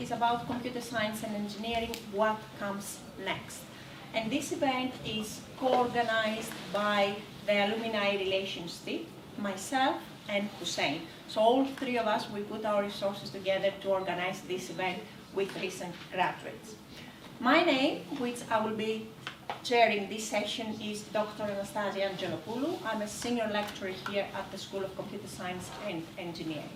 is about computer science and engineering, what comes next. And this event is co-organized by the Alumni Relations team, myself, and Hussein. So all three of us, we put our resources together to organize this event with recent graduates. My name, which I will be chairing this session, is Dr. Anastasia Angelopoulou. I'm a senior lecturer here at the School of Computer Science and Engineering.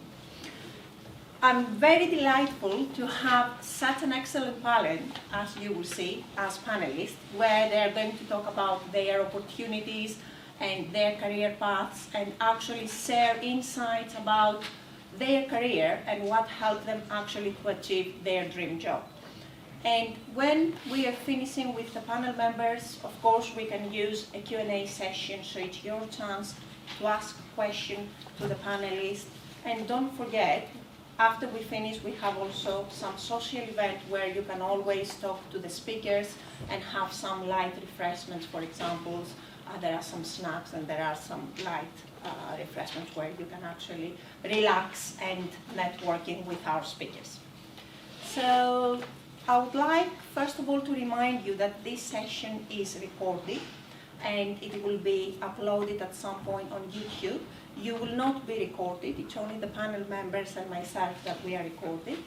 I'm very delightful to have such an excellent panel, as you will see, as panelists, where they're going to talk about their opportunities and their career paths and actually share insights about their career and what helped them actually to achieve their dream job. And when we are finishing with the panel members, of course, we can use a Q&A session, so it's your chance to ask questions to the panelists. And don't forget, after we finish, we have also some social event where you can always talk to the speakers and have some light refreshments, for example. There are some snacks and there are some light refreshments where you can actually relax and networking with our speakers. So I would like, first of all, to remind you that this session is recorded and it will be uploaded at some point on YouTube. You will not be recorded, it's only the panel members and myself that we are recorded.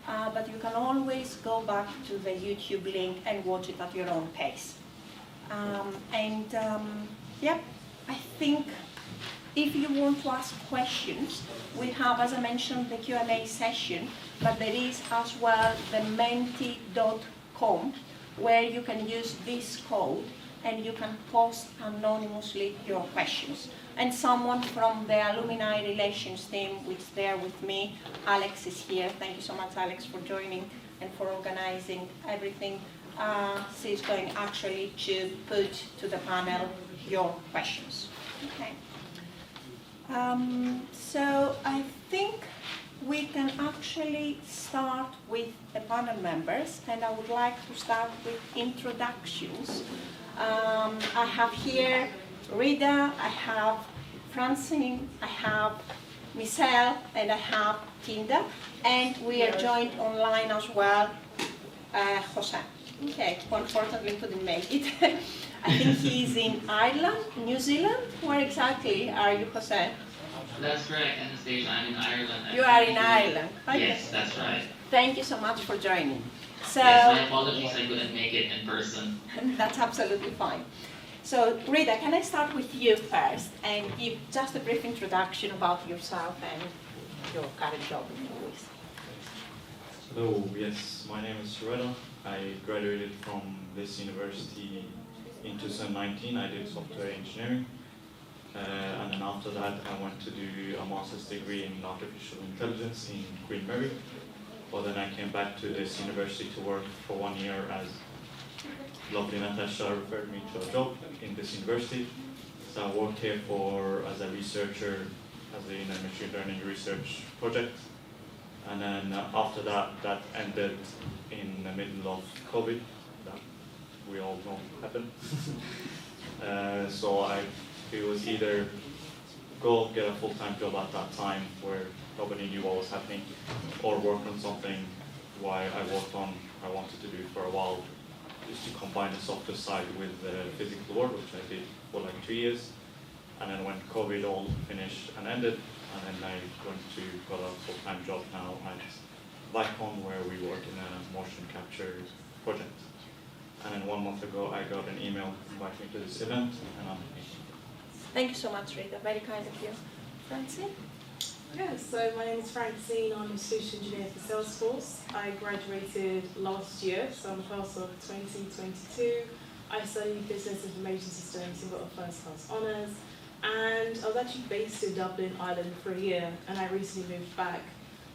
But you can always go back to the YouTube link and watch it at your own pace. Yeah, I think if you want to ask questions, we have, as I mentioned, the Q&A session, but there is as well the menti.com, where you can use this code and you can post anonymously your questions. And someone from the Alumni Relations team, which is there with me, Alex is here. Thank you so much, Alex, for joining and for organizing everything. She's going actually to put to the panel your questions. Okay. So I think we can actually start with the panel members, and I would like to start with introductions. I have here Rita, I have Francine, I have Michelle, and I have Kinda, and we are joined online as well, Jose. Okay, unfortunately couldn't make it. I think he's in Ireland, New Zealand. Where exactly are you, Jose? That's correct, Anastasia. I'm in Ireland. You are in Ireland. Okay. Yes, that's right. Thank you so much for joining. So, yes, my apologies, I couldn't make it in person. That's absolutely fine. So, Rita, can I start with you first and give just a brief introduction about yourself and your current job in the US? Hello, yes, my name is Rita. I graduated from this university in 2019. I did software engineering. And then after that, I went to do a master's degree in artificial intelligence in Queen Mary. But then I came back to this university to work for 1 year, as lovely Natasha referred me to a job in this university. So I worked here as a researcher, in a machine learning research project. And then after that, that ended in the middle of COVID, that we all know happened. So it was either go get a full-time job at that time where nobody knew what was happening, or work on something I wanted to do for a while, just to combine the software side with the physical work, which I did for like 2 years. And then when COVID all finished and ended, and then I got a full-time job now at Vicon, where we work in a motion capture project. And then 1 month ago, I got an email inviting me to this event, and I'm here. Thank you so much, Rita. Very kind of you. Francine? Yes, so my name is Francine. I'm a solution engineer for Salesforce. I graduated last year, so I'm a class of 2022. I studied business information systems and got a first class honours. And I was actually based in Dublin, Ireland for a year, and I recently moved back.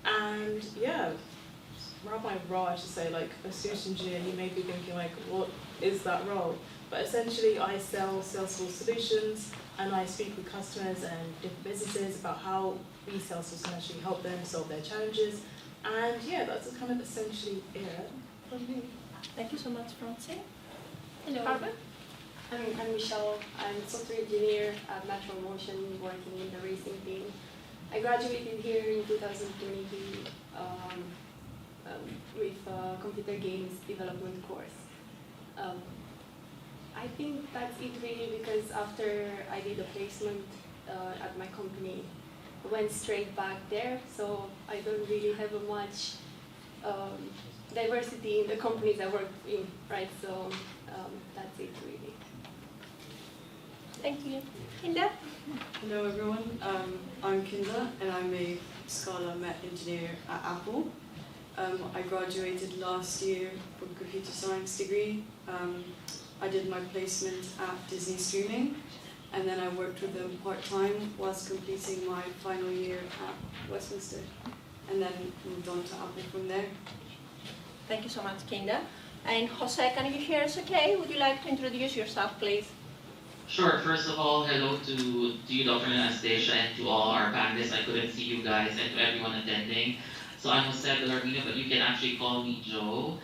And yeah, around my role, I should say, like a solution engineer, you may be thinking like, what is that role? But essentially I sell Salesforce solutions, and I speak with customers and different businesses about how we Salesforce can actually help them solve their challenges. And yeah, that's kind of essentially it from me. Thank you so much, Francine. Hello. Barbara? I'm Michelle. I'm a software engineer at Natural Motion, working in the racing team. I graduated here in 2022 with computer games development course. I think that's it really, because after I did a placement at my company, I went straight back there, so I don't really have a much diversity in the companies I work in, right? So that's it really. Thank you. Kinda? Hello everyone, I'm Kinda and I'm a Scala Met engineer at Apple. I graduated last year from computer science degree. I did my placement at Disney Streaming, and then I worked with them part-time whilst completing my final year at Westminster, and then moved on to Apple from there. Thank you so much, Kinda. And Jose, can you hear us okay? Would you like to introduce yourself, please? Sure. First of all, hello to you, Dr. Anastasia, and to all our panelists. I couldn't see you guys, and to everyone attending. So I'm Jose Villarmino, but you can actually call me Joe.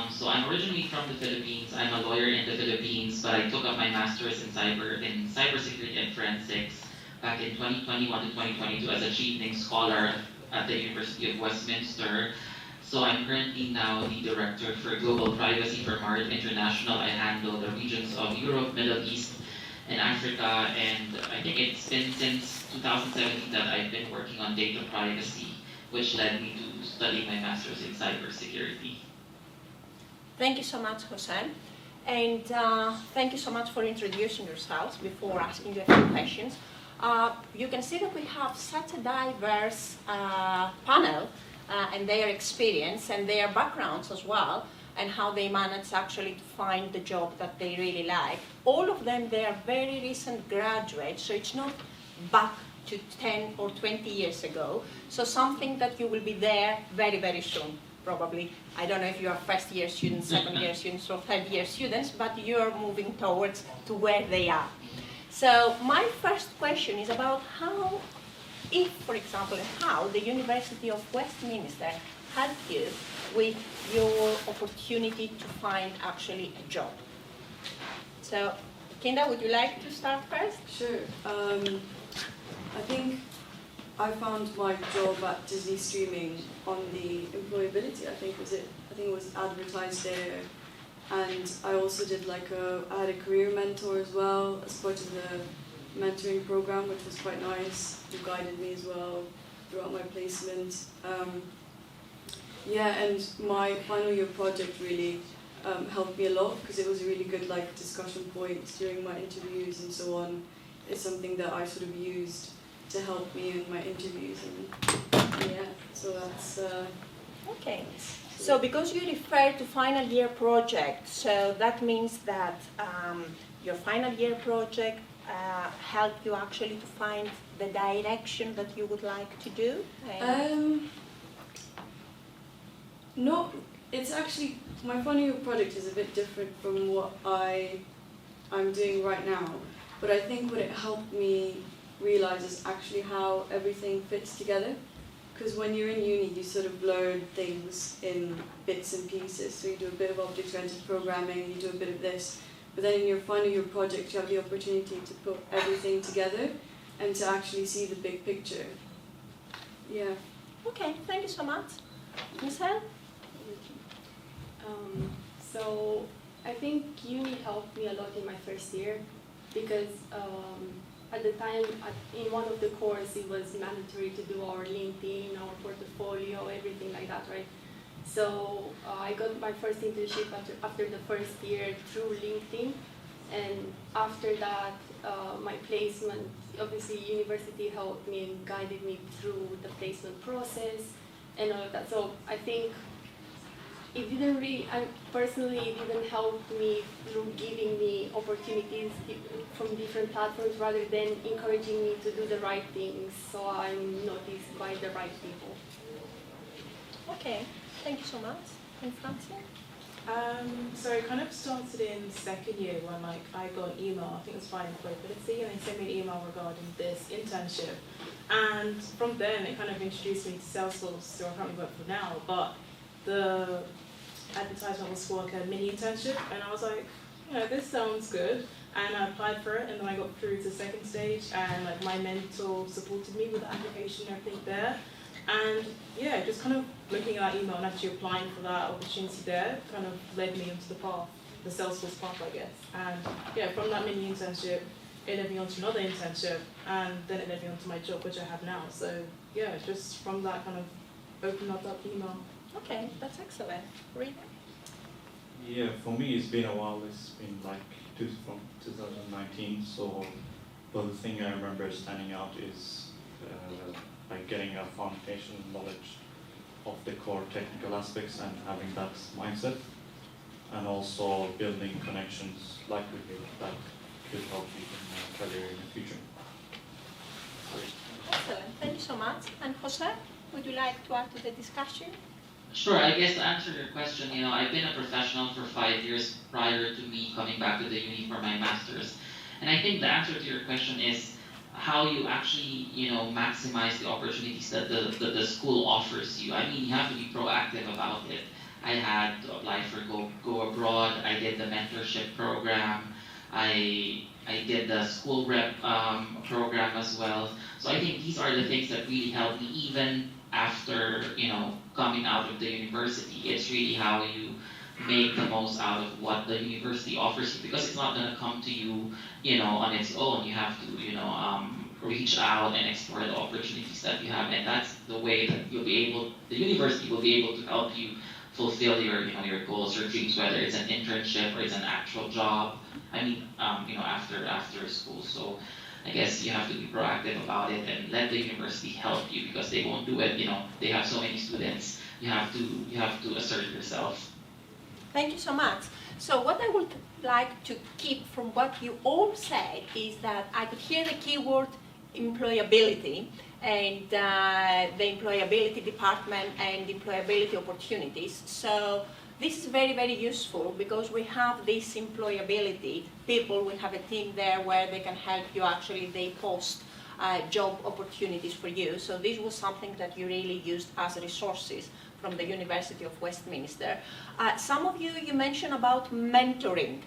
So I'm originally from the Philippines. I'm a lawyer in the Philippines, but I took up my master's in cybersecurity and forensics back in 2021 to 2022 as a Chevening Scholar at the University of Westminster. So I'm currently now the director for Global Privacy for Marriott International. I handle the regions of Europe, Middle East, and Africa, and I think it's been since 2017 that I've been working on data privacy, which led me to studying my master's in cybersecurity. Thank you so much, Jose. And thank you so much for introducing yourselves before asking you a few questions. You can see that we have such a diverse panel and their experience and their backgrounds as well, and how they manage actually to find the job that they really like. All of them, they are very recent graduates, so it's not back to 10 or 20 years ago. So something that you will be there very, very soon, probably. I don't know if you are first year students, second year students, or third year students, but you're moving towards to where they are. So my first question is about how, if, for example, how the University of Westminster helped you with your opportunity to find actually a job. So, Kinda, would you like to start first? Sure. I think I found my job at Disney Streaming on the employability. I think it was advertised there, and I also did I had a career mentor as well as part of the mentoring program, which was quite nice, who guided me as well throughout my placement. Yeah, and my final year project really helped me a lot, because it was a really good discussion point during my interviews and so on. It's something that I sort of used to help me in my interviews, and yeah, so that's... Okay. So because you refer to final year project, so that means that your final year project helped you actually to find the direction that you would like to do? No, it's actually, my final year project is a bit different from what I'm doing right now, but I think what it helped me realize is actually how everything fits together. Because when you're in uni, you sort of learn things in bits and pieces. So you do a bit of object-oriented programming, you do a bit of this, but then in your final year project, you have the opportunity to put everything together and to actually see the big picture. Yeah. Okay, thank you so much. Michelle? So I think uni helped me a lot in my first year, because at the time, in one of the courses, it was mandatory to do our LinkedIn, our portfolio, everything like that, right? So I got my first internship after the first year through LinkedIn, and after that, my placement, obviously university helped me and guided me through the placement process and all of that. So I think it didn't really, personally, it didn't help me through giving me opportunities from different platforms rather than encouraging me to do the right things, so I'm noticed by the right people. Okay, thank you so much. And Francine? So it kind of started in second year when I got an email, I think it was via employability, and they sent me an email regarding this internship. And from then it kind of introduced me to Salesforce, so I currently work for now, but the advertisement was for a mini internship, and I was like, this sounds good, and I applied for it, and then I got through to the second stage, and my mentor supported me with the application and everything there, And yeah, just kind of looking at that email and actually applying for that opportunity there kind of led me onto the path, the Salesforce path, I guess. And yeah, from that mini internship, it led me on to another internship, and then it led me on to my job, which I have now. So yeah, just from that kind of opened up that email. Okay, that's excellent. Rita? Yeah, for me it's been a while. It's been like from 2019. So, but the thing I remember standing out is like getting a foundation knowledge of the core technical aspects and having that mindset, and also building connections like we did that could help you in career in the future. Excellent. Thank you so much. And Jose, would you like to add to the discussion? Sure, I guess to answer your question, I've been a professional for 5 years prior to me coming back to the uni for my master's. And I think the answer to your question is how you actually, maximize the opportunities that the school offers you. I mean, you have to be proactive about it. I had to apply for Go Abroad, I did the mentorship program, I did the school rep program as well. So I think these are the things that really helped me even after, coming out of the university. It's really how you make the most out of what the university offers you, because it's not going to come to you, on its own. You have to, reach out and explore the opportunities that you have, and that's the way that the university will be able to help you fulfill your goals or dreams, whether it's an internship or it's an actual job. I mean, after school. So I guess you have to be proactive about it and let the university help you, because they won't do it. They have so many students. You have to assert yourself. Thank you so much. So what I would like to keep from what you all said is that I could hear the keyword employability and the employability department and employability opportunities. So this is very, very useful because we have this employability. People, we have a team there where they can help you. Actually, they post job opportunities for you. So this was something that you really used as resources from the University of Westminster. Some of you mentioned about mentoring.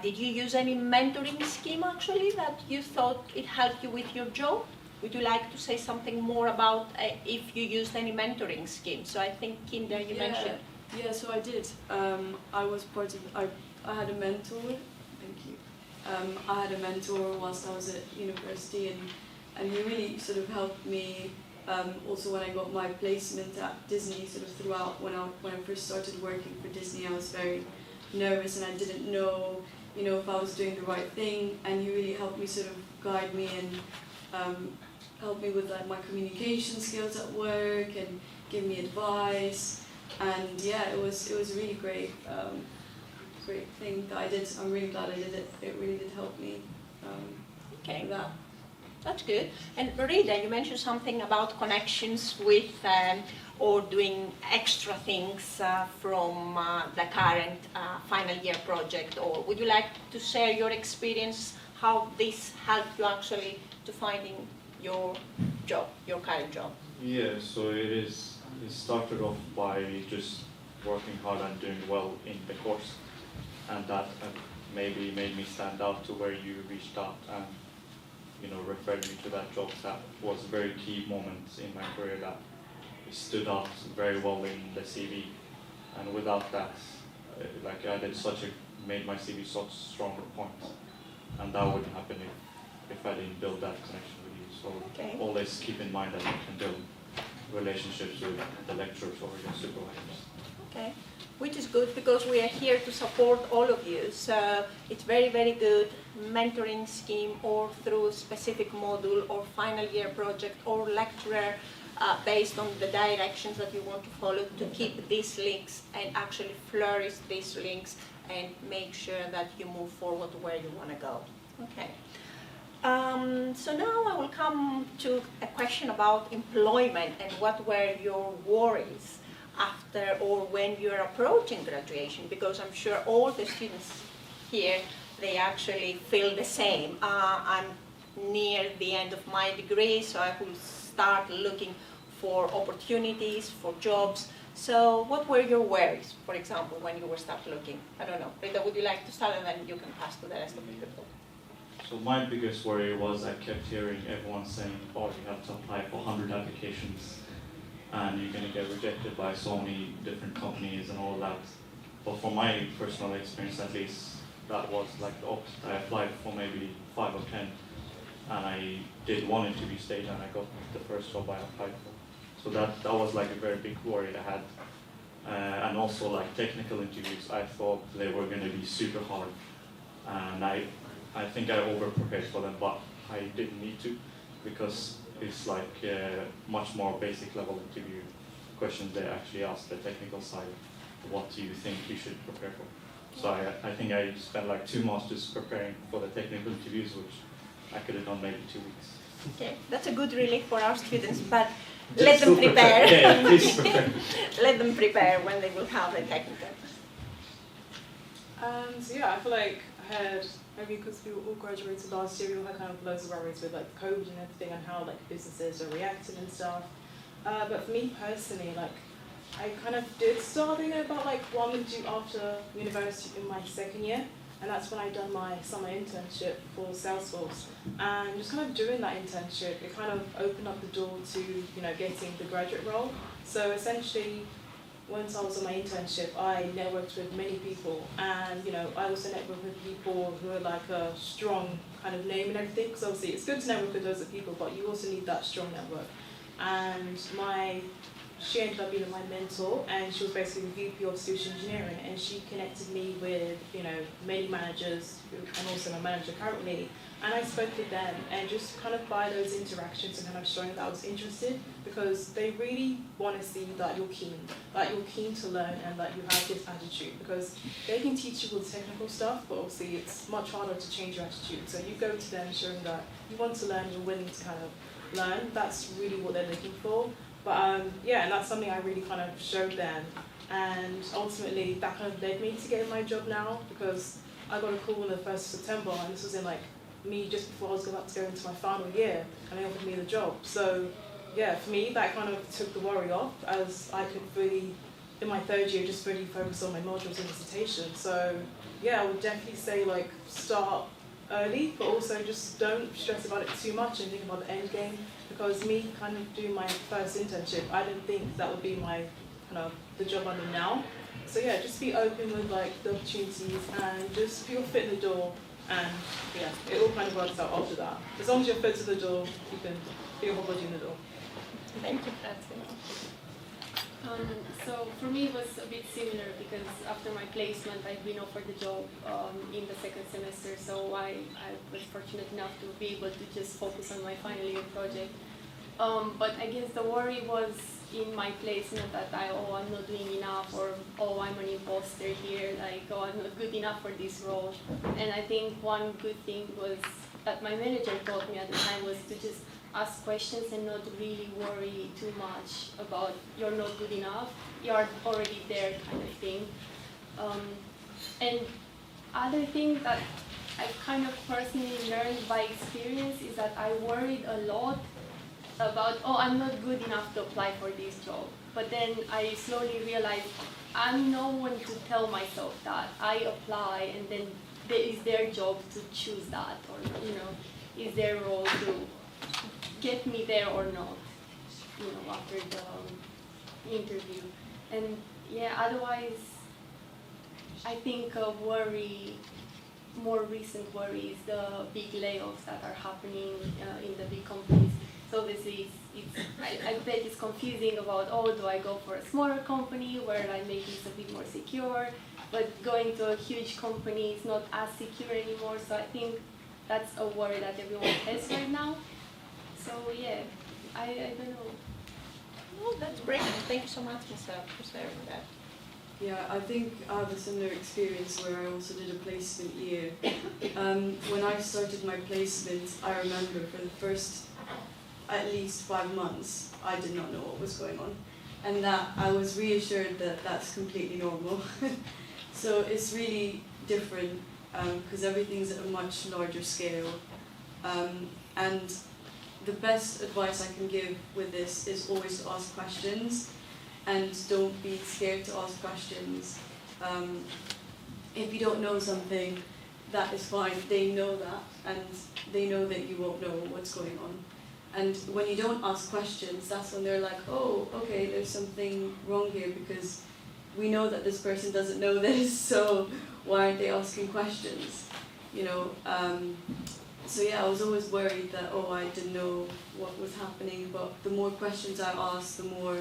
Did you use any mentoring scheme actually that you thought it helped you with your job? Would you like to say something more about if you used any mentoring scheme? So I think, Kinder, you mentioned. Yeah, so I did. I was part of, I had a mentor, thank you. I had a mentor whilst I was at university, and he really sort of helped me. Also when I got my placement at Disney, sort of throughout when I first started working for Disney, I was very nervous and I didn't know, if I was doing the right thing, and he really helped me sort of guide me and help me with like my communication skills at work and give me advice. And yeah, it was a really great thing that I did. I'm really glad I did it. It really did help me. Okay. With that. That's good. And Rita, you mentioned something about connections with or doing extra things from the current final year project. Or would you like to share your experience, how this helped you actually to finding your job, your current job? Yeah, so it started off by just working hard and doing well in the course, and that maybe made me stand out to where you reached out and referred me to that job. That was a very key moment in my career that stood out very well in the CV, and without that, made my CV such a stronger point, and that wouldn't happen if I didn't build that connection with you. So Okay. always keep in mind that you can build relationships with the lecturers or your supervisors. Okay, which is good because we are here to support all of you. So it's very, very good mentoring scheme or through specific module or final year project or lecturer based on the directions that you want to follow to keep these links and actually flourish these links and make sure that you move forward to where you want to go. Okay. So now I will come to a question about employment and what were your worries after or when you're approaching graduation, because I'm sure all the students here, they actually feel the same. I'm near the end of my degree, so I will start looking for opportunities, for jobs. So what were your worries, for example, when you were start looking? I don't know. Rita, would you like to start, and then you can pass to the rest of the people? So my biggest worry was I kept hearing everyone saying, oh, you have to apply for 100 applications and you're gonna get rejected by so many different companies and all that. But from my personal experience, at least, that was like the opposite. I applied for maybe 5 or 10, and I did one interview stage, and I got the first job I applied for. So that was like a very big worry I had. And also like technical interviews, I thought they were going to be super hard, and I think I over prepared for them, but I didn't need to, because it's like much more basic level interview questions. They actually ask the technical side, what do you think you should prepare for? So I think I spent like 2 months just preparing for the technical interviews, which I could have done maybe 2 weeks. Okay, that's a good relief for our students, but Just let them still prepare. Yeah, please prepare. Let them prepare when they will have a technical. So yeah, I feel like I had, maybe because we all graduated last year, we all had kind of loads of worries with like COVID and everything and how like businesses are reacting and stuff. But for me personally, like I kind of did start thinking about like what I'm going to do after university in my second year. And that's when I done my summer internship for Salesforce. And just kind of doing that internship, it kind of opened up the door to, you know, getting the graduate role. So essentially, once I was on my internship, I networked with many people, and you know, I also networked with people who are like a strong kind of name and everything. Because obviously, it's good to network with those people, but you also need that strong network. And she ended up being my mentor, and she was basically the VP of Solution Engineering, and she connected me with, you know, many managers, and also my manager currently. And I spoke with them, and just kind of by those interactions and kind of showing that I was interested, because they really want to see that you're keen to learn, and that you have this attitude, because they can teach you all the technical stuff, but obviously it's much harder to change your attitude. So you go to them showing that you want to learn, you're willing to kind of learn. That's really what they're looking for. But yeah, and that's something I really kind of showed them, and ultimately that kind of led me to getting my job now, because I got a call on the 1st of September, and this was in like me just before I was about to go into my final year, and they offered me the job. So yeah, for me that kind of took the worry off, as I could really, in my 3rd year, just really focus on my modules and dissertation. So yeah, I would definitely say like start early, but also just don't stress about it too much and think about the end game. Because me kind of doing my first internship, I didn't think that would be my kind of the job I'm in now. So yeah, just be open with like the opportunities, and just put your foot in the door, and yeah, it all kind of works out after that. As long as your foot's in the door, you can put your whole body in the door. Thank you. So for me it was a bit similar, because after my placement I've been offered the job in the 2nd semester, so I was fortunate enough to be able to just focus on my final year project. But I guess the worry was in my placement that I'm not doing enough, or I'm an imposter here, like I'm not good enough for this role. And I think one good thing was that my manager taught me at the time was to just ask questions and not really worry too much about you're not good enough, you're already there kind of thing. And other thing that I kind of personally learned by experience is that I worried a lot about, I'm not good enough to apply for this job. But then I slowly realized I'm no one to tell myself that. I apply, and then it's their job to choose that, or you know, it's their role to get me there or not, you know, after the interview. And yeah, otherwise, I think more recent worry is the big layoffs that are happening in the big companies. So obviously, I bet it's confusing about, do I go for a smaller company where like maybe it's a bit more secure, but going to a huge company is not as secure anymore. So I think that's a worry that everyone has right now. So yeah, I don't know. Oh, that's brilliant. Thank you so much, Ms. for sharing that. Yeah, I think I have a similar experience where I also did a placement year. When I started my placement, I remember for the first at least 5 months, I did not know what was going on. And that I was reassured that that's completely normal. So it's really different because everything's at a much larger scale. And the best advice I can give with this is always to ask questions, and don't be scared to ask questions. If you don't know something, that is fine. They know that, and they know that you won't know what's going on. And when you don't ask questions, that's when they're like, oh, okay, there's something wrong here because we know that this person doesn't know this, so why aren't they asking questions? You know, so yeah, I was always worried that, oh, I didn't know what was happening, but the more questions I asked, the more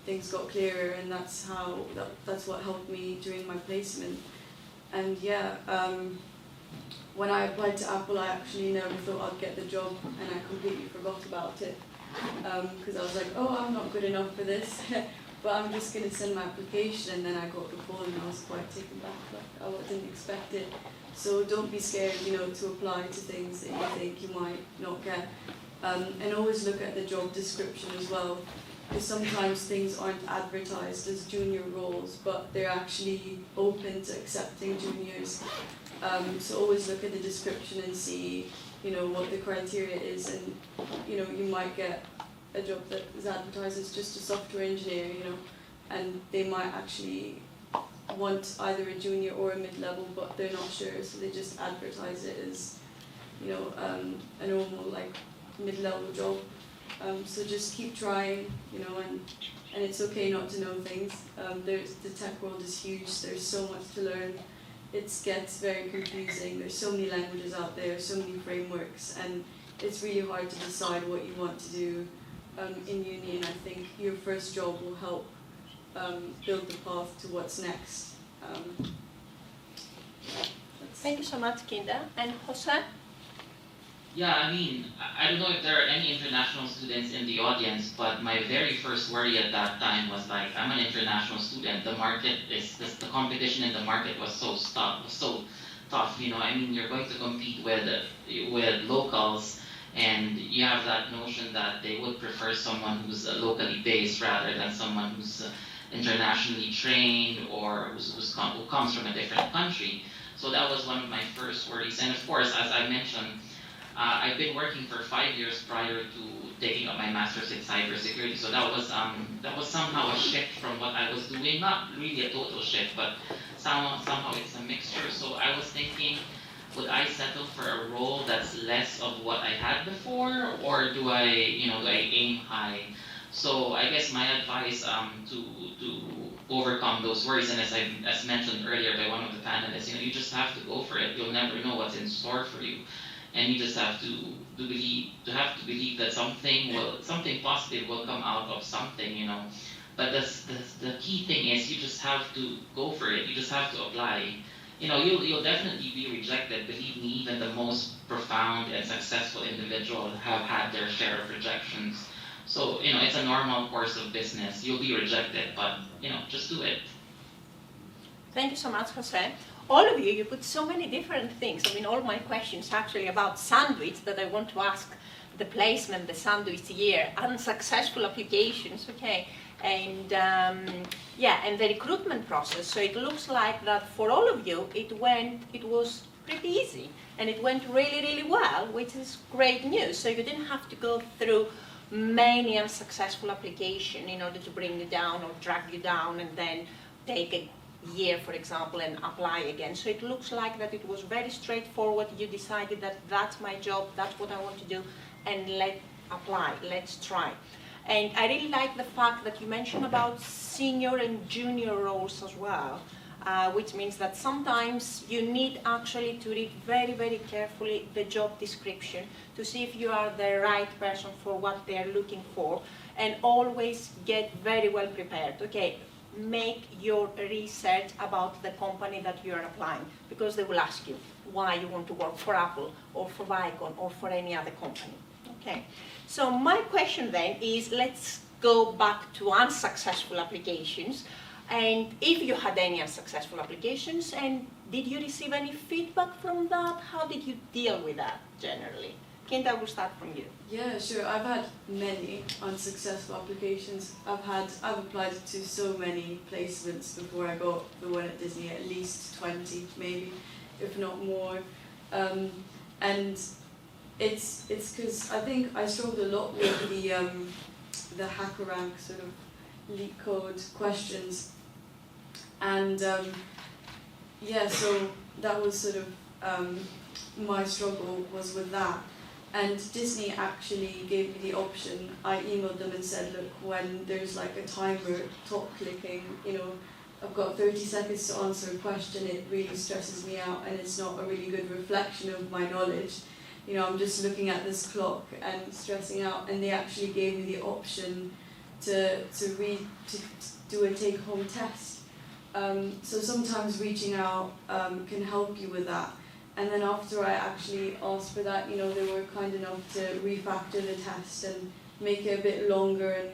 things got clearer, and that's what helped me during my placement. And yeah, when I applied to Apple, I actually never thought I'd get the job, and I completely forgot about it because I was like, oh, I'm not good enough for this, but I'm just going to send my application. And then I got the call, and I was quite taken back. Like, I didn't expect it. So don't be scared, you know, to apply to things that you think you might not get, and always look at the job description as well. Because sometimes things aren't advertised as junior roles, but they're actually open to accepting juniors. So always look at the description and see, you know, what the criteria is, and you know, you might get a job that is advertised as just a software engineer, you know, and they might actually want either a junior or a mid-level, but they're not sure, so they just advertise it as, you know, a normal like mid-level job. So just keep trying, you know, and it's okay not to know things. The tech world is huge. There's so much to learn. It gets very confusing. There's so many languages out there, so many frameworks, and it's really hard to decide what you want to do in uni. And I think your first job will help build the path to what's next. Thank you so much, Kinda. And Jose? Yeah, I mean, I don't know if there are any international students in the audience, but my very first worry at that time was like, I'm an international student. The competition in the market was so tough. You know, I mean, you're going to compete with locals, and you have that notion that they would prefer someone who's locally based rather than someone who's internationally trained or who comes from a different country. So that was one of my first worries. And of course, as I mentioned, I've been working for 5 years prior to taking up my master's in cybersecurity, so that was somehow a shift from what I was doing. Not really a total shift, but somehow it's a mixture. So I was thinking, would I settle for a role that's less of what I had before, or do I aim high? So I guess my advice to overcome those worries, and as mentioned earlier by one of the panelists, you just have to go for it. You'll never know what's in store for you. And you just have to believe that something positive will come out of something, you know. But the key thing is you just have to go for it. You just have to apply. You know, you'll definitely be rejected. Believe me, even the most profound and successful individual have had their share of rejections. So, you know, it's a normal course of business. You'll be rejected, but, you know, just do it. Thank you so much, Jose. All of you put so many different things. I mean, all my questions actually about sandwich that I want to ask, the placement, the sandwich year, unsuccessful applications, okay, and and the recruitment process. So it looks like that for all of you, it was pretty easy, and it went really, really well, which is great news. So you didn't have to go through many unsuccessful applications in order to bring you down or drag you down and then take a year, for example, and apply again. So it looks like that it was very straightforward. You decided that that's my job, that's what I want to do, and let's try. And I really like the fact that you mentioned about senior and junior roles as well, which means that sometimes you need actually to read very, very carefully the job description to see if you are the right person for what they are looking for, and always get very well prepared. Okay, make your research about the company that you are applying, because they will ask you why you want to work for Apple or for Vicon or for any other company. Okay, so my question then is, let's go back to unsuccessful applications, and if you had any unsuccessful applications, and did you receive any feedback from that? How did you deal with that generally? Kent, I will start from you. Yeah, sure. I've had many unsuccessful applications. I've applied to so many placements before I got the one at Disney, at least 20 maybe, if not more. And it's because I think I struggled a lot with the HackerRank sort of leak code questions. And so that was sort of my struggle was with that. And Disney actually gave me the option. I emailed them and said, look, when there's like a timer, top clicking, you know, I've got 30 seconds to answer a question, it really stresses me out and it's not a really good reflection of my knowledge. You know, I'm just looking at this clock and stressing out, and they actually gave me the option to do a take-home test. So sometimes reaching out can help you with that. And then after I actually asked for that, you know, they were kind enough to refactor the test and make it a bit longer,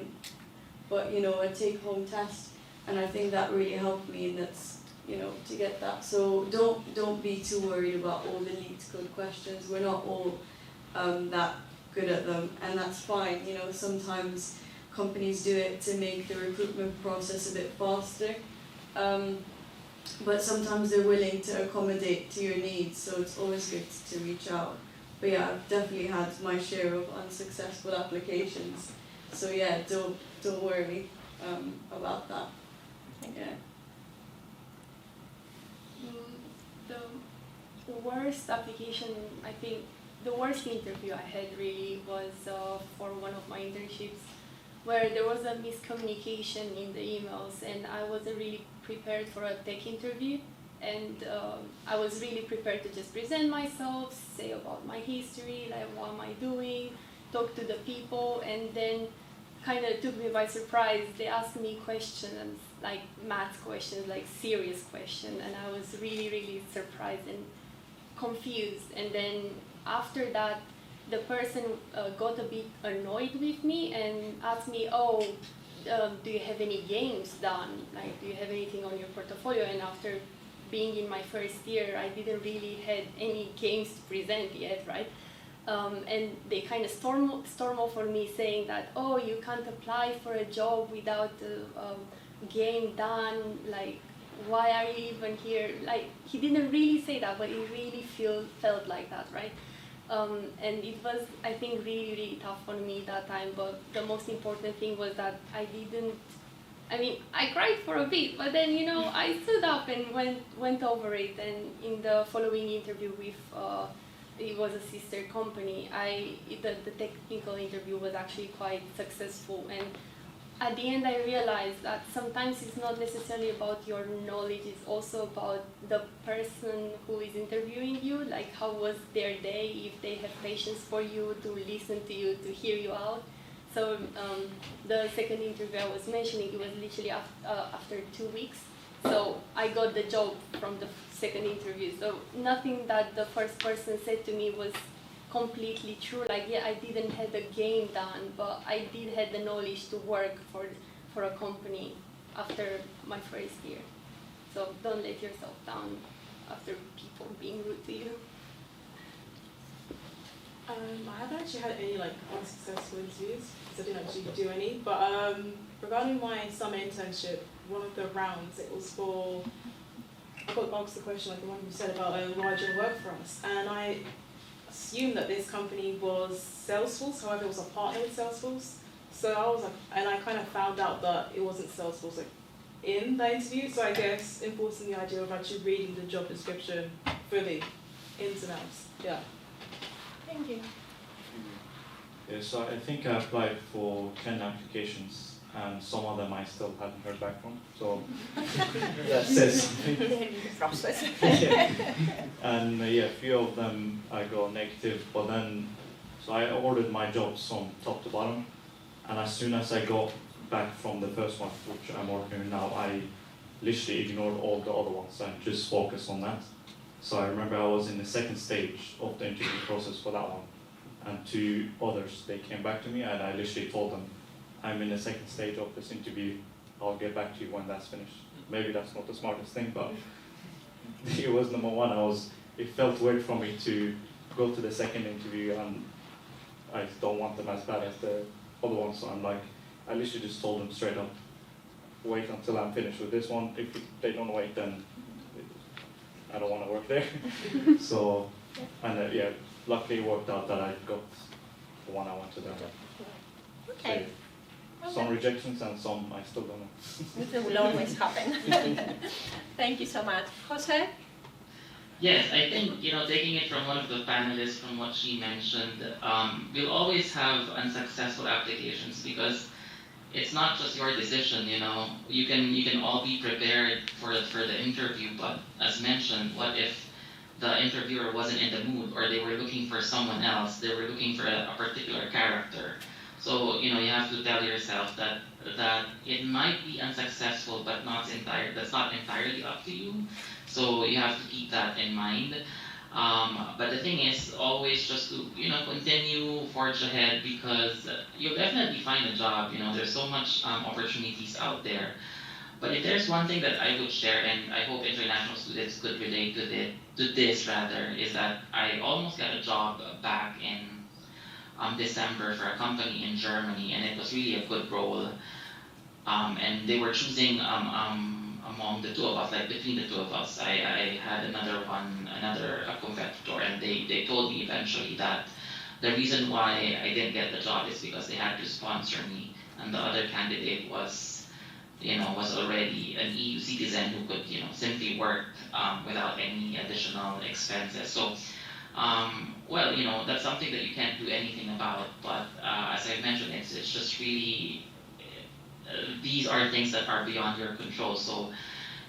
but you know, a take-home test. And I think that really helped me, and that's, you know, to get that. So don't be too worried about all the leaked code questions. We're not all that good at them, and that's fine. You know, sometimes companies do it to make the recruitment process a bit faster. But sometimes they're willing to accommodate to your needs, so it's always good to reach out. But yeah, I've definitely had my share of unsuccessful applications. So yeah, don't worry about that. Yeah. The worst application, I think, the worst interview I had really was for one of my internships, where there was a miscommunication in the emails, and I wasn't really prepared for a tech interview, and I was really prepared to just present myself, say about my history, like what am I doing, talk to the people, and then kind of took me by surprise. They asked me questions, like math questions, like serious questions, and I was really, really surprised and confused. And then after that, the person got a bit annoyed with me and asked me, oh, do you have any games done? Like, do you have anything on your portfolio? And after being in my first year, I didn't really had any games to present yet, right? And they kind of storm off on me saying that, oh, you can't apply for a job without a game done, like, why are you even here? Like, he didn't really say that, but it really felt like that, right? And it was, I think, really, really tough on me that time, but the most important thing was that I cried for a bit, but then, you know, I stood up and went over it, and in the following interview with, it was a sister company, the technical interview was actually quite successful, and at the end I realized that sometimes it's not necessarily about your knowledge, it's also about the person who is interviewing you, like how was their day, if they have patience for you, to listen to you, to hear you out. So the second interview I was mentioning, it was literally after 2 weeks. So I got the job from the second interview. So nothing that the first person said to me was completely true. Like, yeah, I didn't have the game done, but I did have the knowledge to work for a company after my first year. So don't let yourself down after people being rude to you. I haven't actually had any like unsuccessful interviews because I didn't actually do any. But regarding my summer internship, one of the rounds, it was for, I got asked the question like the one you said about why do you work for us, and I assumed that this company was Salesforce. However, it was a partner with Salesforce. So I was like, and I kind of found out that it wasn't Salesforce like in the interview. So I guess enforcing the idea of actually reading the job description fully, ins and outs. Yeah. Thank you. Yeah, so I think I applied for 10 applications, and some of them I still haven't heard back from. So that says something. Process. Yeah. And yeah, a few of them I got negative, but then, so I ordered my jobs from top to bottom, and as soon as I got back from the first one, which I'm working on now, I literally ignored all the other ones and just focused on that. So I remember I was in the second stage of the interview process for that one, and 2 others, they came back to me, and I literally told them, I'm in the second stage of this interview, I'll get back to you when that's finished. Maybe that's not the smartest thing, but it was number one. It felt weird for me to go to the second interview, and I don't want them as bad as the other ones, so I'm like, I literally just told them straight up, wait until I'm finished with this one. If they don't wait, then I don't want to work there. So, and yeah, luckily it worked out that I got the one I wanted. Okay. So, some rejections and some I still don't know. It will always happen. Thank you so much. Jose? Yes, I think, taking it from one of the panelists, from what she mentioned, we'll always have unsuccessful applications because it's not just your decision, You can all be prepared for the interview, but as mentioned, what if the interviewer wasn't in the mood or they were looking for someone else, they were looking for a particular character. So, you have to tell yourself that it might be unsuccessful, but that's not entirely up to you. So you have to keep that in mind. But the thing is, always just to continue forge ahead because you'll definitely find a job. There's so much opportunities out there. But if there's one thing that I would share, and I hope international students could relate to this rather, is that I almost got a job back in December for a company in Germany, and it was really a good role. And they were choosing among the two of us, like between the two of us. I had another competitor, and they told me eventually that the reason why I didn't get the job is because they had to sponsor me, and the other candidate was already an EU citizen who could, simply work without any additional expenses. So, well, that's something that you can't do anything about. But as I mentioned, it's just really these are things that are beyond your control. So,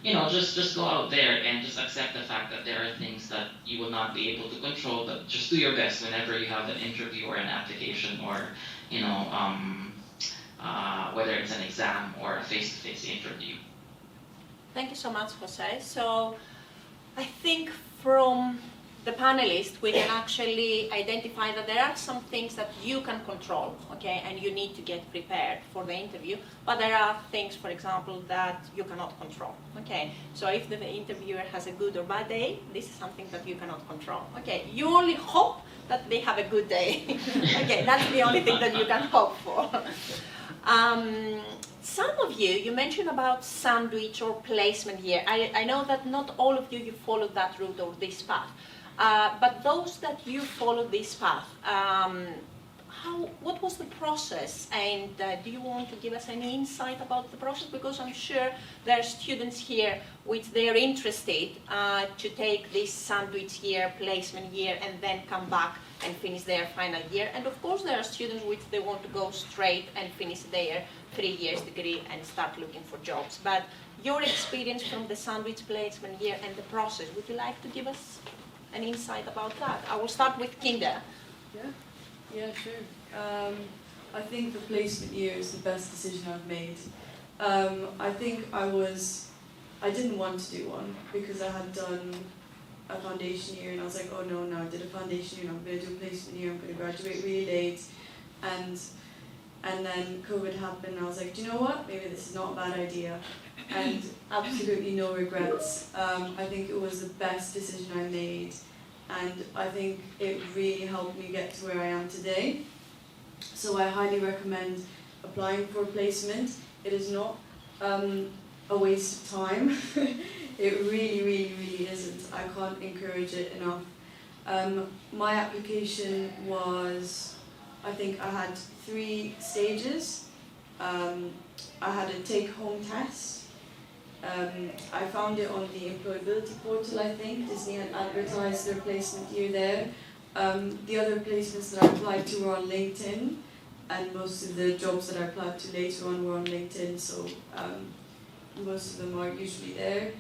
just go out there and just accept the fact that there are things that you will not be able to control, but just do your best whenever you have an interview or an application or, you know, whether it's an exam or a face-to-face interview. Thank you so much, Jose. So I think from the panelists, we can actually identify that there are some things that you can control, okay, and you need to get prepared for the interview, but there are things, for example, that you cannot control, okay? So if the interviewer has a good or bad day, this is something that you cannot control, okay? You only hope that they have a good day, okay? That's the only thing that you can hope for. Some of you mentioned about sandwich or placement here. I know that not all of you followed that route or this path. But those that you followed this path, what was the process? And do you want to give us any insight about the process? Because I'm sure there are students here which they are interested to take this sandwich year, placement year, and then come back and finish their final year. And of course there are students which they want to go straight and finish their 3 years degree and start looking for jobs. But your experience from the sandwich placement year and the process, would you like to give us an insight about that? I will start with Kinder. Yeah, sure. I think the placement year is the best decision I've made. I think I didn't want to do one because I had done a foundation year and I was like, oh no, I did a foundation year, I'm going to do a placement year, I'm going to graduate really late. And then COVID happened and I was like, do you know what, maybe this is not a bad idea. And absolutely no regrets. I think it was the best decision I made, and I think it really helped me get to where I am today. So I highly recommend applying for placement. It is not a waste of time. It really, really, really isn't. I can't encourage it enough. My application was, I think I had 3 stages. I had a take-home test. I found it on the employability portal, I think. Disney had advertised their placement year there. The other placements that I applied to were on LinkedIn, and most of the jobs that I applied to later on were on LinkedIn, so most of them are usually there.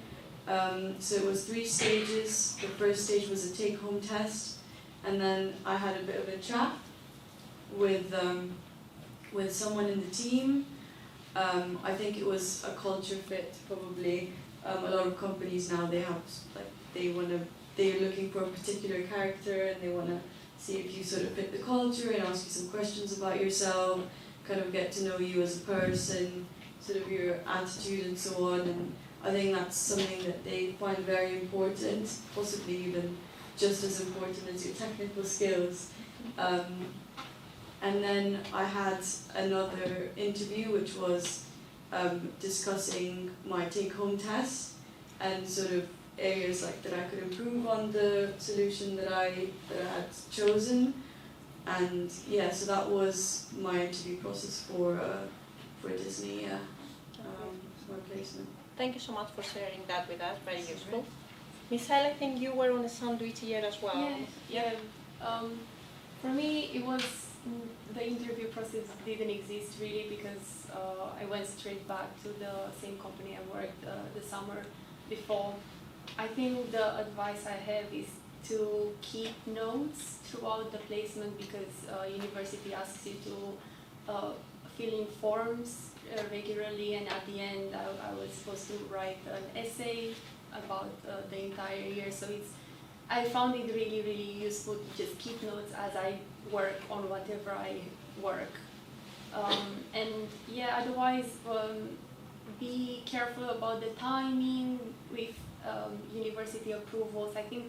So it was 3 stages. The first stage was a take-home test, and then I had a bit of a chat with someone in the team. I think it was a culture fit, probably. A lot of companies now, they're looking for a particular character and they want to see if you sort of fit the culture and ask you some questions about yourself, kind of get to know you as a person, sort of your attitude and so on. And I think that's something that they find very important, possibly even just as important as your technical skills. And then I had another interview which was discussing my take-home test and sort of areas like that I could improve on the solution that I had chosen. And yeah, so that was my interview process for Disney, my placement. Thank you so much for sharing that with us, very useful. Michelle, I think you were on a sandwich year as well. Yeah. For me, it was the interview process didn't exist really because I went straight back to the same company I worked the summer before. I think the advice I have is to keep notes throughout the placement because university asks you to fill in forms regularly, and at the end I was supposed to write an essay about the entire year. So I found it really, really useful to just keep notes as I work on whatever I work. And yeah, otherwise, be careful about the timing with university approvals. I think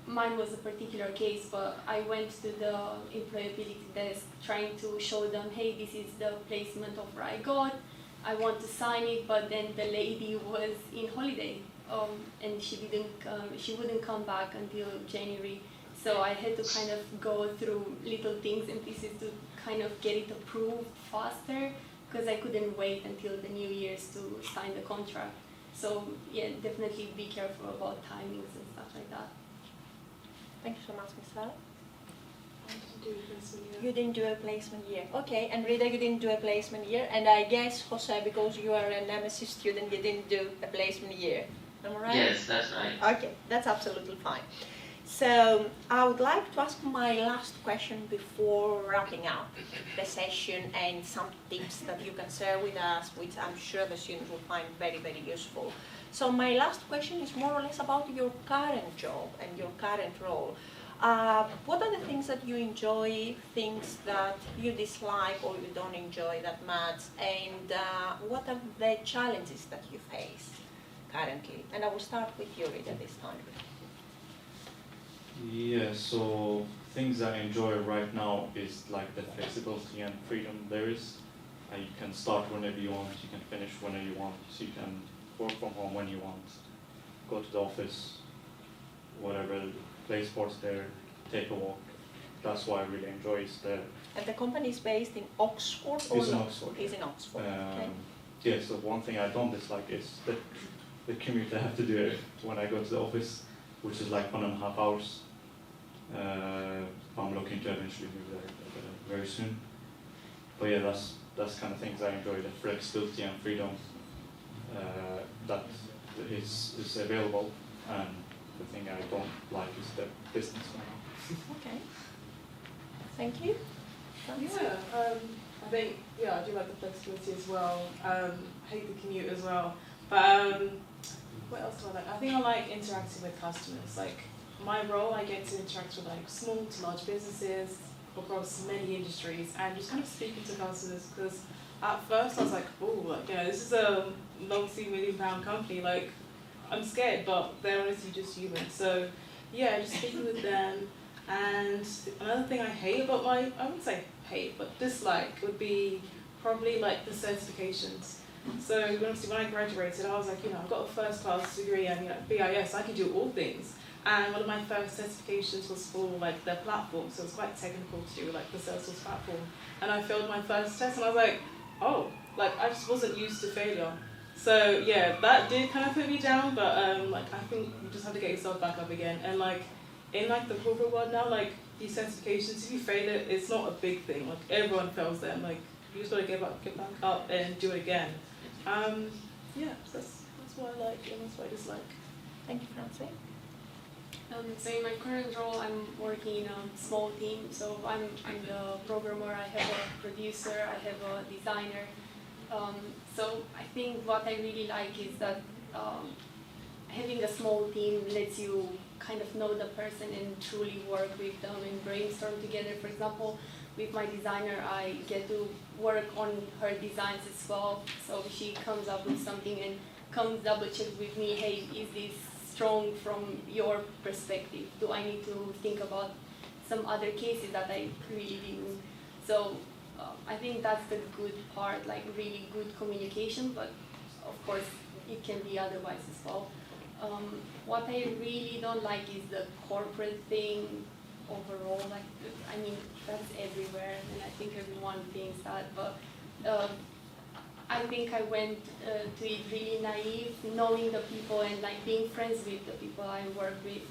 mine was a particular case, but I went to the employability desk trying to show them, hey, this is the placement offer I got. I want to sign it, but then the lady was in holiday, and she wouldn't come back until January. So I had to kind of go through little things and pieces to kind of get it approved faster because I couldn't wait until the New Year's to sign the contract. So yeah, definitely be careful about timings and stuff like that. Thank you so much, Michelle. I didn't do a placement year. You didn't do a placement year. Okay, and Rita, you didn't do a placement year. And I guess, Jose, because you are an MSc student, you didn't do a placement year. Am I right? Yes, that's right. Okay, that's absolutely fine. So I would like to ask my last question before wrapping up the session and some tips that you can share with us, which I'm sure the students will find very, very useful. So my last question is more or less about your current job and your current role. What are the things that you enjoy, things that you dislike or you don't enjoy that much, and what are the challenges that you face currently? And I will start with you, Rita, this time. Yeah, so things I enjoy right now is like the flexibility and freedom there is. You can start whenever you want, you can finish whenever you want, so you can work from home when you want, go to the office, whatever, play sports there, take a walk. That's why I really enjoy is the... And the company is based in Oxford or It's in not? Oxford. It's in Oxford, okay. Yeah, so one thing I don't dislike is the commute I have to do when I go to the office, which is like 1.5 hours. I'm looking to eventually move there very soon. But yeah, that's kind of things I enjoy, the flexibility and freedom that is available, and the thing I don't like is the distance. Okay. Thank you. Yeah, I think, I do like the flexibility as well. Hate the commute as well. But what else do I like? I think I like interacting with customers. Like, my role, I get to interact with like small to large businesses across many industries and just kind of speaking to customers, because at first I was like, oh, like, this is a multi-million pound company, like, I'm scared, but they're honestly just human. So yeah, just speaking with them. And another thing I hate about I wouldn't say hate, but dislike would be probably like the certifications. So honestly, when I graduated, I was like, I've got a first class degree and BIS, I can do all things. And one of my first certifications was for like their platform, so it was quite technical to do with like the Salesforce platform. And I failed my first test, and I was like, oh, like I just wasn't used to failure. So yeah, that did kind of put me down, but like I think you just have to get yourself back up again. And like in like the corporate world now, like these certifications, if you fail it, it's not a big thing. Like everyone fails them. Like you just gotta get back up and do it again. Yeah, so that's what I like and that's what I dislike. Thank you, Francie. So in my current role, I'm working in a small team. So I'm the programmer, I have a producer, I have a designer. So I think what I really like is that having a small team lets you kind of know the person and truly work with them and brainstorm together. For example, with my designer, I get to work on her designs as well. So she comes up with something and comes double check with me, hey, is this strong from your perspective? Do I need to think about some other cases that I really didn't? So I think that's the good part, like really good communication, but of course it can be otherwise as well. What I really don't like is the corporate thing overall. Like, I mean, that's everywhere, and I think everyone thinks that, but I think I went to it really naive, knowing the people and like being friends with the people I work with.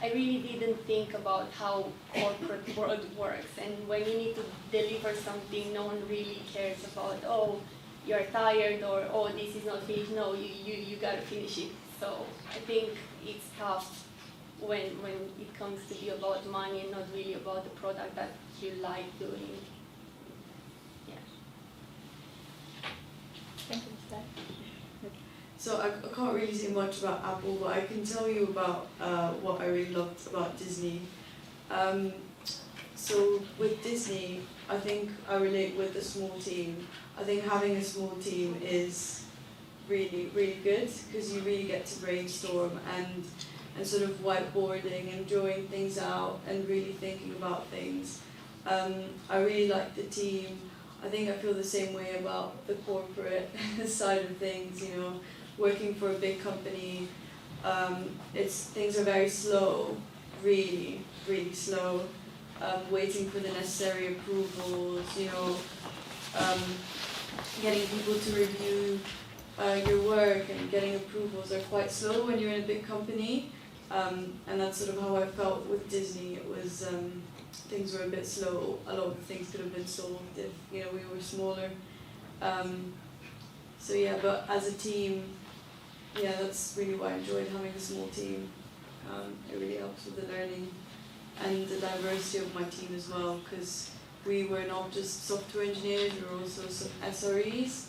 I really didn't think about how corporate world works, and when you need to deliver something, no one really cares about, oh, you're tired, or oh, this is not finished. No, you gotta finish it. So I think it's tough when it comes to be about money and not really about the product that you like doing. Yeah. Thank you, Mr. So I can't really say much about Apple, but I can tell you about what I really loved about Disney. So with Disney, I think I relate with a small team. I think having a small team is really, really good because you really get to brainstorm and sort of whiteboarding and drawing things out and really thinking about things. I really like the team. I think I feel the same way about the corporate side of things, you know. Working for a big company, things are very slow, really, really slow. Waiting for the necessary approvals, you know, getting people to review your work and getting approvals are quite slow when you're in a big company. And that's sort of how I felt with Disney. It was things were a bit slow. A lot of things could have been solved if we were smaller. So yeah, but as a team. Yeah, that's really why I enjoyed having a small team. It really helps with the learning and the diversity of my team as well, because we were not just software engineers, we were also some SREs.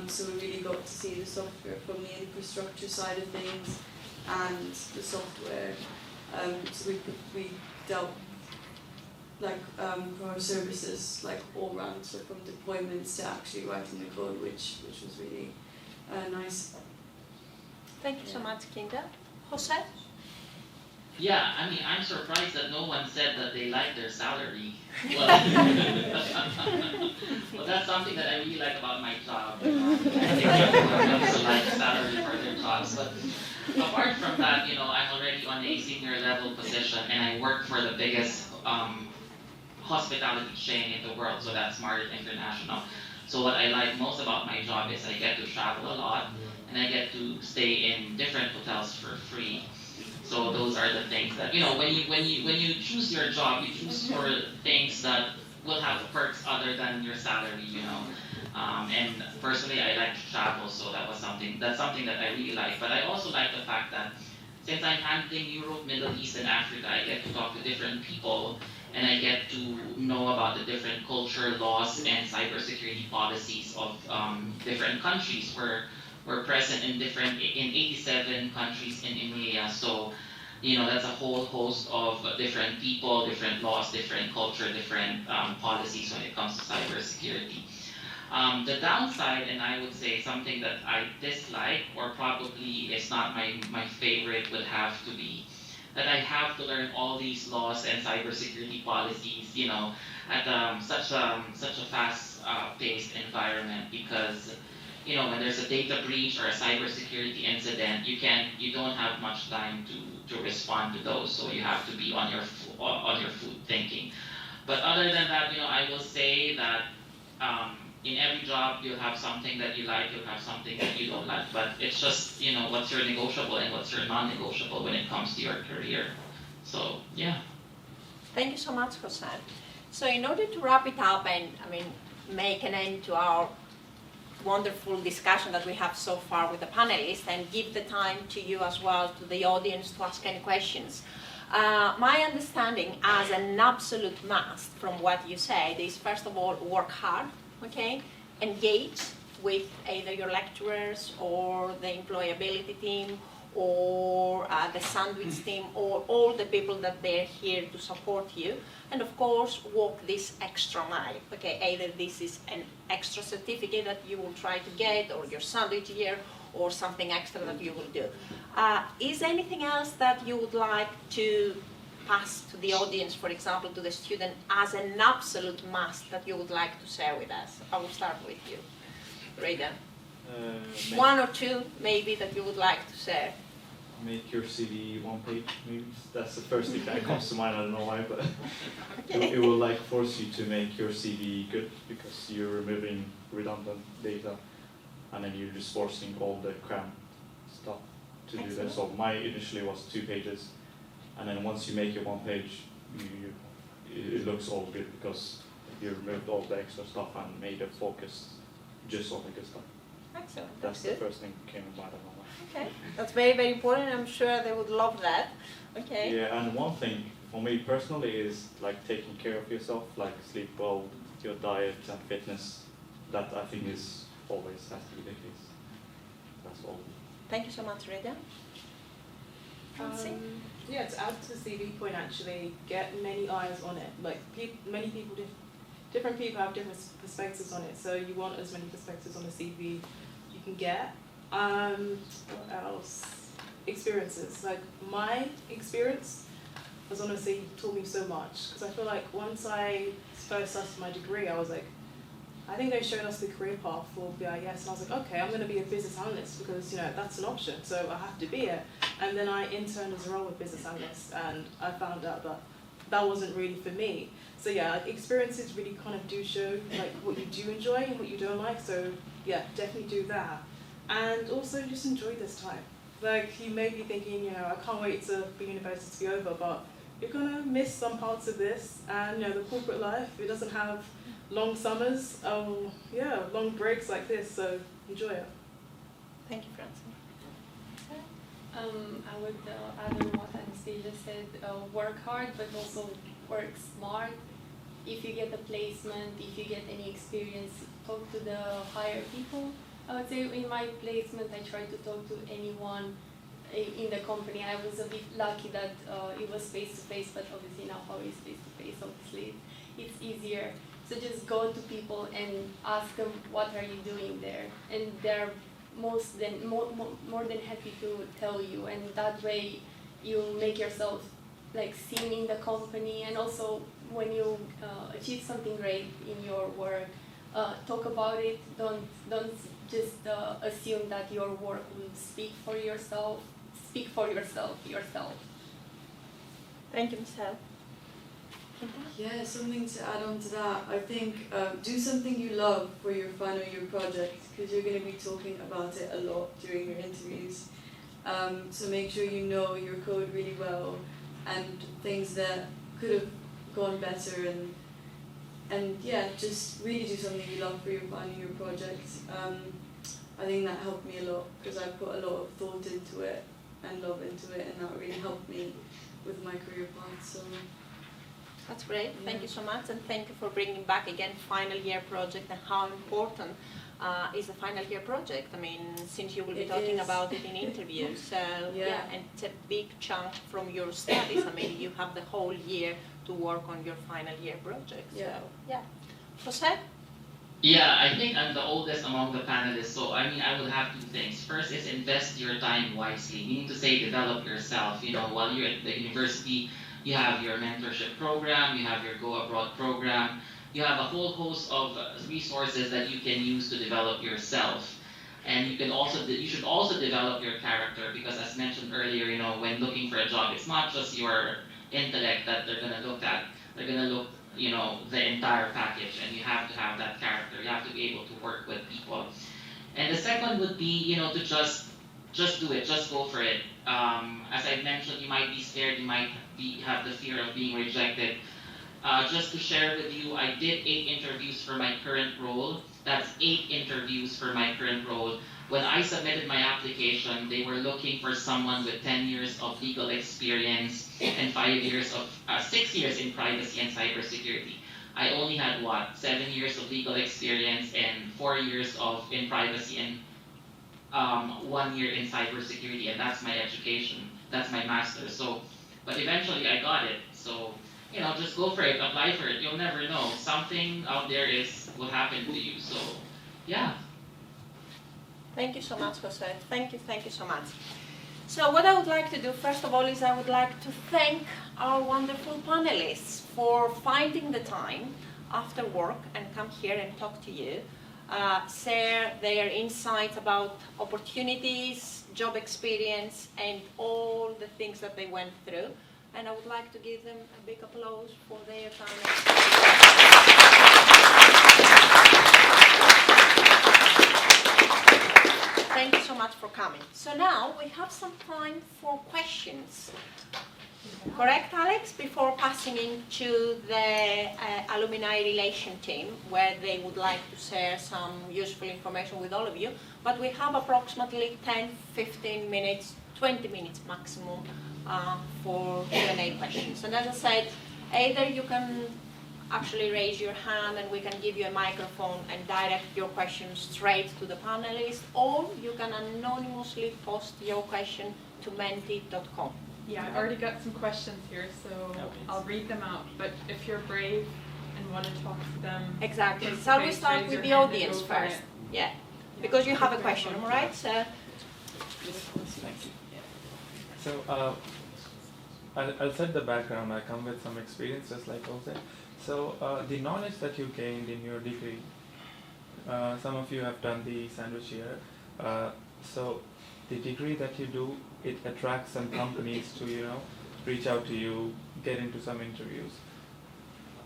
So we really got to see the software from the infrastructure side of things and the software. So we dealt like for our services like all round, so from deployments to actually writing the code, which was really nice. Thank you so much, Kinga. Jose? Yeah, I mean, I'm surprised that no one said that they like their salary. Well, well, that's something that I really like about my job. I think everyone wants to like salary for their jobs. But apart from that, I'm already on a senior level position, and I work for the biggest hospitality chain in the world, so that's Marriott International. So what I like most about my job is I get to travel a lot, and I get to stay in different hotels for free. So those are the things that when you choose your job, you choose for things that will have perks other than your salary. And personally, I like to travel, so that's something that I really like. But I also like the fact that since I'm handling Europe, Middle East, and Africa, I get to talk to different people, and I get to know about the different culture, laws, and cybersecurity policies of different countries. We're present in 87 countries in EMEA, so that's a whole host of different people, different laws, different culture, different policies when it comes to cybersecurity. The downside, and I would say something that I dislike, or probably is not my favorite, would have to be that I have to learn all these laws and cybersecurity policies, at such a fast-paced environment, because when there's a data breach or a cybersecurity incident, you don't have much time to respond to those, so you have to be on your foot thinking. But other than that, I will say that in every job you'll have something that you like, you'll have something that you don't like, but it's just what's your negotiable and what's your non-negotiable when it comes to your career. So yeah. Thank you so much, Jose. So in order to wrap it up and make an end to our wonderful discussion that we have so far with the panelists, and give the time to you as well, to the audience, to ask any questions. My understanding as an absolute must from what you said is, first of all, work hard, okay? Engage with either your lecturers or the employability team or the sandwich team, or all the people that they're here to support you. And of course, walk this extra mile, okay? Either this is an extra certificate that you will try to get, or your sandwich year, or something extra that you will do. Is there anything else that you would like to pass to the audience, for example, to the student, as an absolute must that you would like to share with us? I will start with you, Raydan. One or two, maybe, that you would like to share. make your CV one page, maybe. That's the first thing that comes to mind. I don't know why, but it will like force you to make your CV good because you're removing redundant data, and then you're just forcing all the cramped stuff to do that. So my initially was 2 pages, and then once you make it one page, it looks all good because you removed all the extra stuff and made it focus just on the good stuff. Excellent. That's the good. first thing that came in mind. I don't know why. Okay, that's very, very important. I'm sure they would love that. Okay. Yeah, and one thing for me personally is like taking care of yourself, like sleep well, your diet and fitness. That I think is always has to be the case. That's all. Thank you so much, Rita. Yeah, to add to the CV point, actually, get many eyes on it. Like, many people, different people have different perspectives on it, so you want as many perspectives on the CV you can get. What else? Experiences. Like, my experience, as honestly, taught me so much, because I feel like once I first started my degree, I was like, I think they showed us the career path for BIS, and I was like, okay, I'm going to be a business analyst because, you know, that's an option, so I have to be it. And then I interned as a role with business analyst, and I found out that that wasn't really for me. So yeah, like, experiences really kind of do show like what you do enjoy and what you don't like. So yeah, definitely do that, and also just enjoy this time. Like, you may be thinking, you know, I can't wait for university to be over, but you're gonna miss some parts of this, and you know, the corporate life, it doesn't have long summers, long breaks like this, so enjoy it. Thank you, Francie. I would add on what Anastasia said, work hard, but also work smart. If you get a placement, if you get any experience, talk to the higher people. I would say in my placement, I tried to talk to anyone in the company. I was a bit lucky that it was face-to-face, but obviously now how is face-to-face, obviously it's easier. So just go to people and ask them, what are you doing there? And they're more than happy to tell you, and that way you make yourself like seen in the company. And also when you achieve something great in your work, talk about it. Don't just assume that your work will speak for yourself. Speak for yourself. Thank you, Michelle. Yeah, something to add on to that. I think do something you love for your final year project, because you're going to be talking about it a lot during your interviews. So make sure you know your code really well and things that could have gone better, and yeah, just really do something you love for your final year project. I think that helped me a lot because I put a lot of thought into it and love into it, and that really helped me with my career path. So. That's great. Thank you so much, and thank you for bringing back again final year project and how important is the final year project. I mean, since you will be talking about it in interviews, so yeah, and it's a big chunk from your studies. I mean, you have the whole year to work on your final year project. So yeah, Jose? Yeah, I think I'm the oldest among the panelists, so I mean, I will have 2 things. First is invest your time wisely, meaning to say develop yourself. You know, while you're at the university, you have your mentorship program, you have your Go Abroad program, you have a whole host of resources that you can use to develop yourself. And you should also develop your character, because as mentioned earlier, you know, when looking for a job, it's not just your intellect that they're gonna look at. They're gonna look, you know, the entire package, and you have to have that character. You have to be able to work with people. And the second would be, you know, to just do it, just go for it. As I mentioned, you might be scared, you might have the fear of being rejected. Just to share with you, I did 8 interviews for my current role. That's 8 interviews for my current role. When I submitted my application, they were looking for someone with 10 years of legal experience and 6 years in privacy and cybersecurity. I only had 7 years of legal experience and 4 years in privacy and 1 year in cybersecurity, and that's my education. That's my master's. So, but eventually I got it. So, you know, just go for it, apply for it. You'll never know. Something out there will happen to you. So, yeah. Thank you so much, Jose. Thank you so much. So what I would like to do, first of all, is I would like to thank our wonderful panelists for finding the time after work and come here and talk to you, share their insights about opportunities, job experience and all the things that they went through. And I would like to give them a big applause for their time. Thank you so much for coming. So now we have some time for questions. Correct, Alex? Before passing into the alumni relation team, where they would like to share some useful information with all of you. But we have approximately 10, 15 minutes, 20 minutes maximum for Q&A questions. And as I said, either you can actually raise your hand and we can give you a microphone and direct your questions straight to the panelists, or you can anonymously post your question to menti.com. Yeah, I've already got some questions here, so I'll read them out. But if you're brave and want to talk to them, exactly. Shall we start raise with your the hand and audience go for first? it. Yeah, because you have a question, am I right? So, Thank you. So I'll set the background. I come with some experience, just like Jose. So the knowledge that you gained in your degree, some of you have done the sandwich here. So the degree that you do, it attracts some companies to, reach out to you, get into some interviews.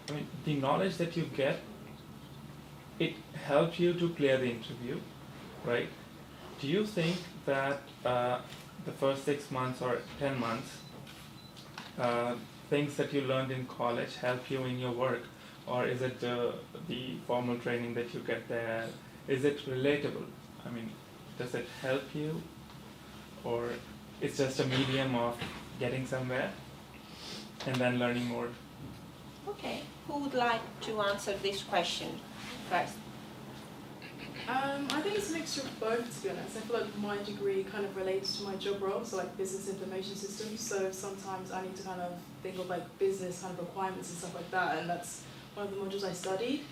I mean, the knowledge that you get, it helps you to clear the interview, right? Do you think that the first 6 months or 10 months, things that you learned in college help you in your work? Or is it the formal training that you get there? Is it relatable? I mean, does it help you? Or it's just a medium of getting somewhere and then learning more? okay, who would like to answer this question first? I think it's a mixture of both, to be honest. I feel like my degree kind of relates to my job role, so like business information systems. So sometimes I need to kind of think of like business kind of requirements and stuff like that, and that's one of the modules I studied.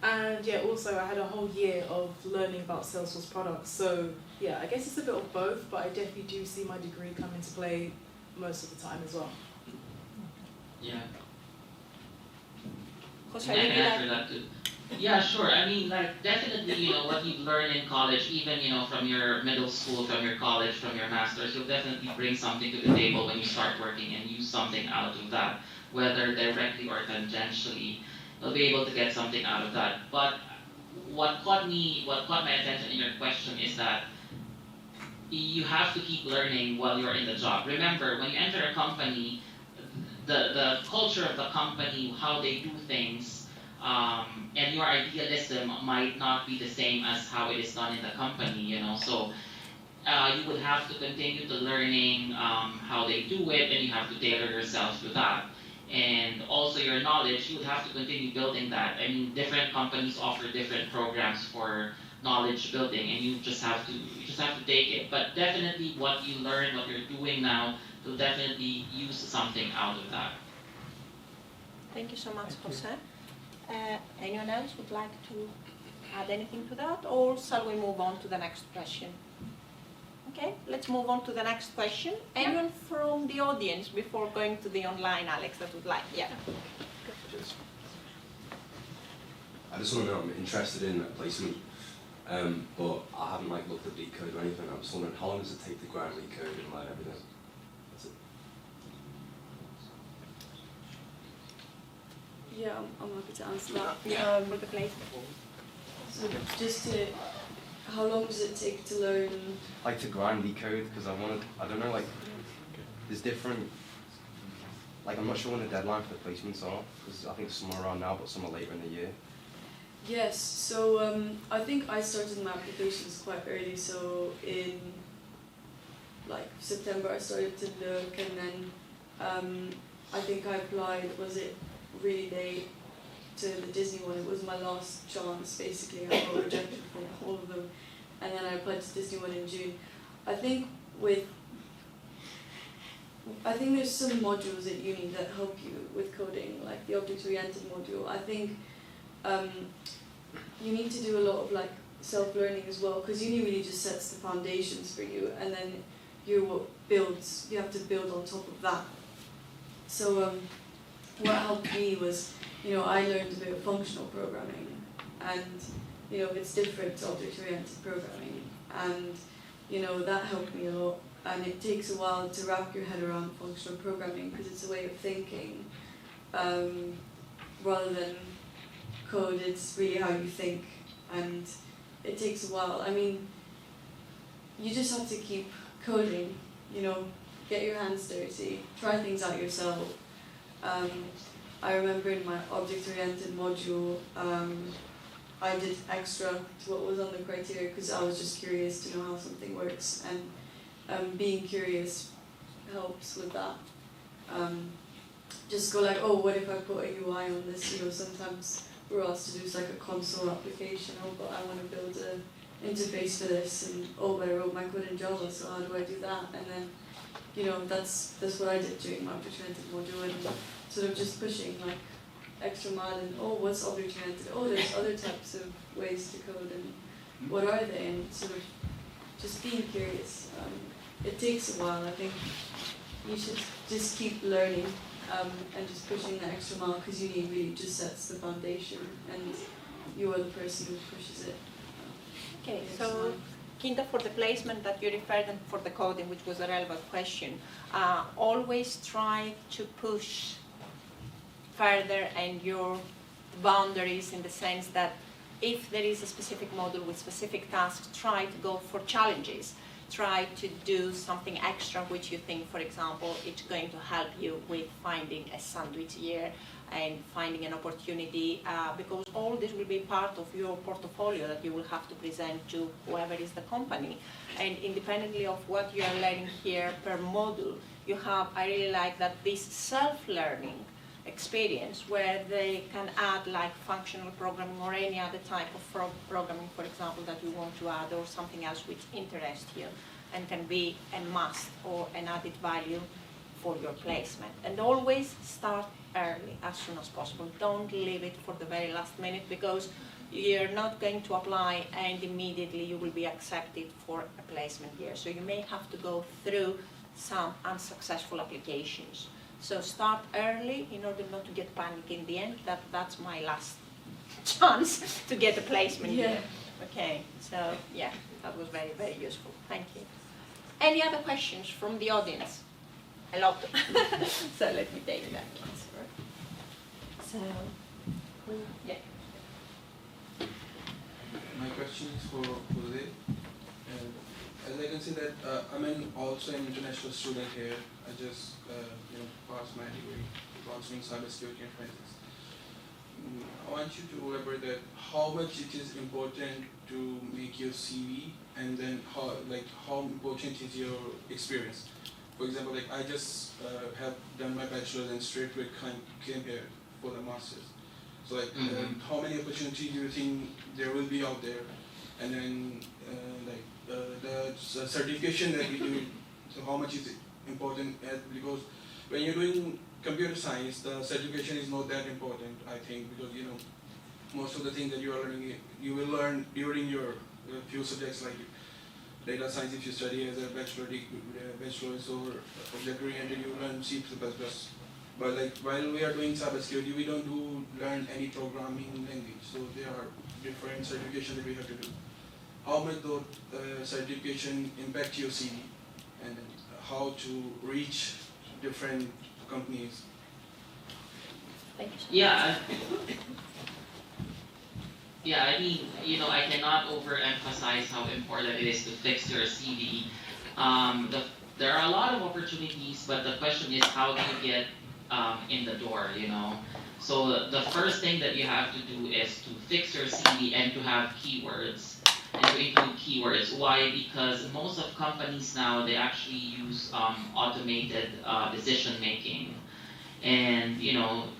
And yeah, also I had a whole year of learning about Salesforce products. So yeah, I guess it's a bit of both, but I definitely do see my degree come into play most of the time as well. Yeah. Jose, And I would can you answer like? that too. Yeah, sure. I mean, like, definitely, what you learn in college, even, from your middle school, from your college, from your master's, you'll definitely bring something to the table when you start working and use something out of that, whether directly or tangentially. You'll be able to get something out of that. But what caught my attention in your question is that you have to keep learning while you're in the job. Remember, when you enter a company, the culture of the company, how they do things, and your idealism might not be the same as how it is done in the company, So you would have to continue to learning how they do it, and you have to tailor yourself to that. And also your knowledge, you would have to continue building that. I mean, different companies offer different programs for knowledge building, and you just have to take it. But definitely, what you learn, what you're doing now, you'll definitely use something out of that. Thank you so much, Jose. Anyone else would like to add anything to that, or shall we move on to the next question? Okay, let's move on to the next question. Anyone from the audience before going to the online, Alex, that would like? Yeah. I just want to know, I'm interested in placement, but I haven't looked at leak code or anything. I'm just wondering, how long does it take to grind leak code and learn everything? That's it. Yeah, I'm happy to answer that. For the placement. So just to, how long does it take to learn? To grind leak code, because I don't know, there's different, I'm not sure when the deadline for the placements are, because I think some are around now, but some are later in the year. Yes, so I think I started my applications quite early, so in September I started to look, and then I think I applied, was it really late, to the Disney one. It was my last chance, basically. I got rejected from all of them, and then I applied to Disney one in June. I think there's some modules at uni that help you with coding, like the object-oriented module. I think you need to do a lot of self-learning as well, because uni really just sets the foundations for you, and then you have to build on top of that. So what helped me was, I learned a bit of functional programming, and it's different to object-oriented programming, and you know, that helped me a lot. And it takes a while to wrap your head around functional programming because it's a way of thinking. Rather than code, it's really how you think, and it takes a while. I mean, you just have to keep coding, you know, get your hands dirty, try things out yourself. I remember in my object-oriented module, I did extra to what was on the criteria because I was just curious to know how something works, and being curious helps with that. Just go like, oh, what if I put a UI on this? You know, sometimes we're asked to do like a console application. Oh, but I want to build an interface for this, and oh, but I wrote my code in Java, so how do I do that? And then, you know, that's what I did during my object-oriented module, and sort of just pushing like extra mile and oh, what's object-oriented? Oh, there's other types of ways to code, and what are they? And sort of just being curious. It takes a while. I think you should just keep learning. And just pushing the extra mile because uni really just sets the foundation and you are the person who pushes it. Okay, so Kinda, for the placement that you referred and for the coding, which was a relevant question, always try to push further and your boundaries in the sense that if there is a specific module with specific tasks, try to go for challenges. Try to do something extra which you think, for example, it's going to help you with finding a sandwich year and finding an opportunity, because all this will be part of your portfolio that you will have to present to whoever is the company. And independently of what you are learning here per module, you have, I really like that, this self-learning experience where they can add like functional programming or any other type of programming, for example, that you want to add, or something else which interests you and can be a must or an added value for your placement. And always start early, as soon as possible. Don't leave it for the very last minute because you're not going to apply and immediately you will be accepted for a placement year. So you may have to go through some unsuccessful applications. So start early in order not to get panic in the end. That's my last chance to get a placement here. Okay, so yeah, that was very, very useful. Thank you. Any other questions from the audience? A lot. So let me take that. So, yeah. My question is for Jose. As I can see that I'm also an international student here. I just passed my degree, also in cybersecurity and forensics. I want you to elaborate that how much it is important to make your CV, and then how important is your experience. For example, like I just have done my bachelor's and straight away came here for the master's. So like, how many opportunities do you think there will be out there? And then the certification that we do, so how much is it important? Because when you're doing computer science, the certification is not that important, I think, because most of the things that you are learning, you will learn during your few subjects like data science. If you study as a bachelor's or object-oriented, you learn C++. But like while we are doing cybersecurity, we don't learn any programming language. So there are different certifications that we have to do. How much those certification impact your CV, and how to reach different companies? Yeah. Yeah, I mean, I cannot overemphasize how important it is to fix your CV. There are a lot of opportunities, but the question is, how do you get in the door, So the first thing that you have to do is to fix your CV and to have keywords, and to include keywords. Why? Because most of companies now, they actually use automated decision making. And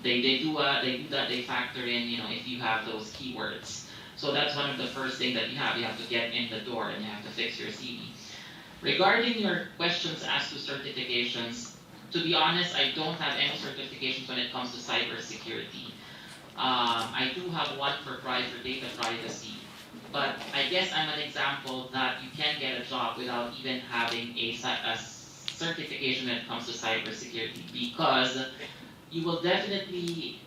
they do that. They factor in if you have those keywords. So that's one of the first things that you have. You have to get in the door and you have to fix your CV. Regarding your questions as to certifications, to be honest, I don't have any certifications when it comes to cybersecurity. I do have one for data privacy, but I guess I'm an example that you can get a job without even having a certification when it comes to cybersecurity, because you'll definitely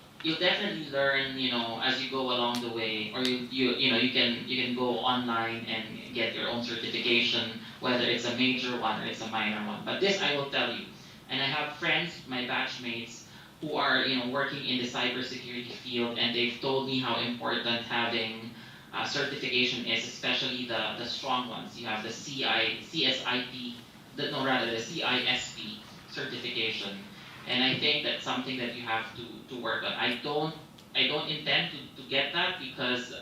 learn, as you go along the way, or you can go online and get your own certification whether it's a major one or it's a minor one. But this I will tell you, and I have friends, my batchmates, who are working in the cybersecurity field, and they've told me how important having certification is, especially the strong ones. You have the CSIP, the CISP certification, and I think that's something that you have to work on. I don't intend to get that because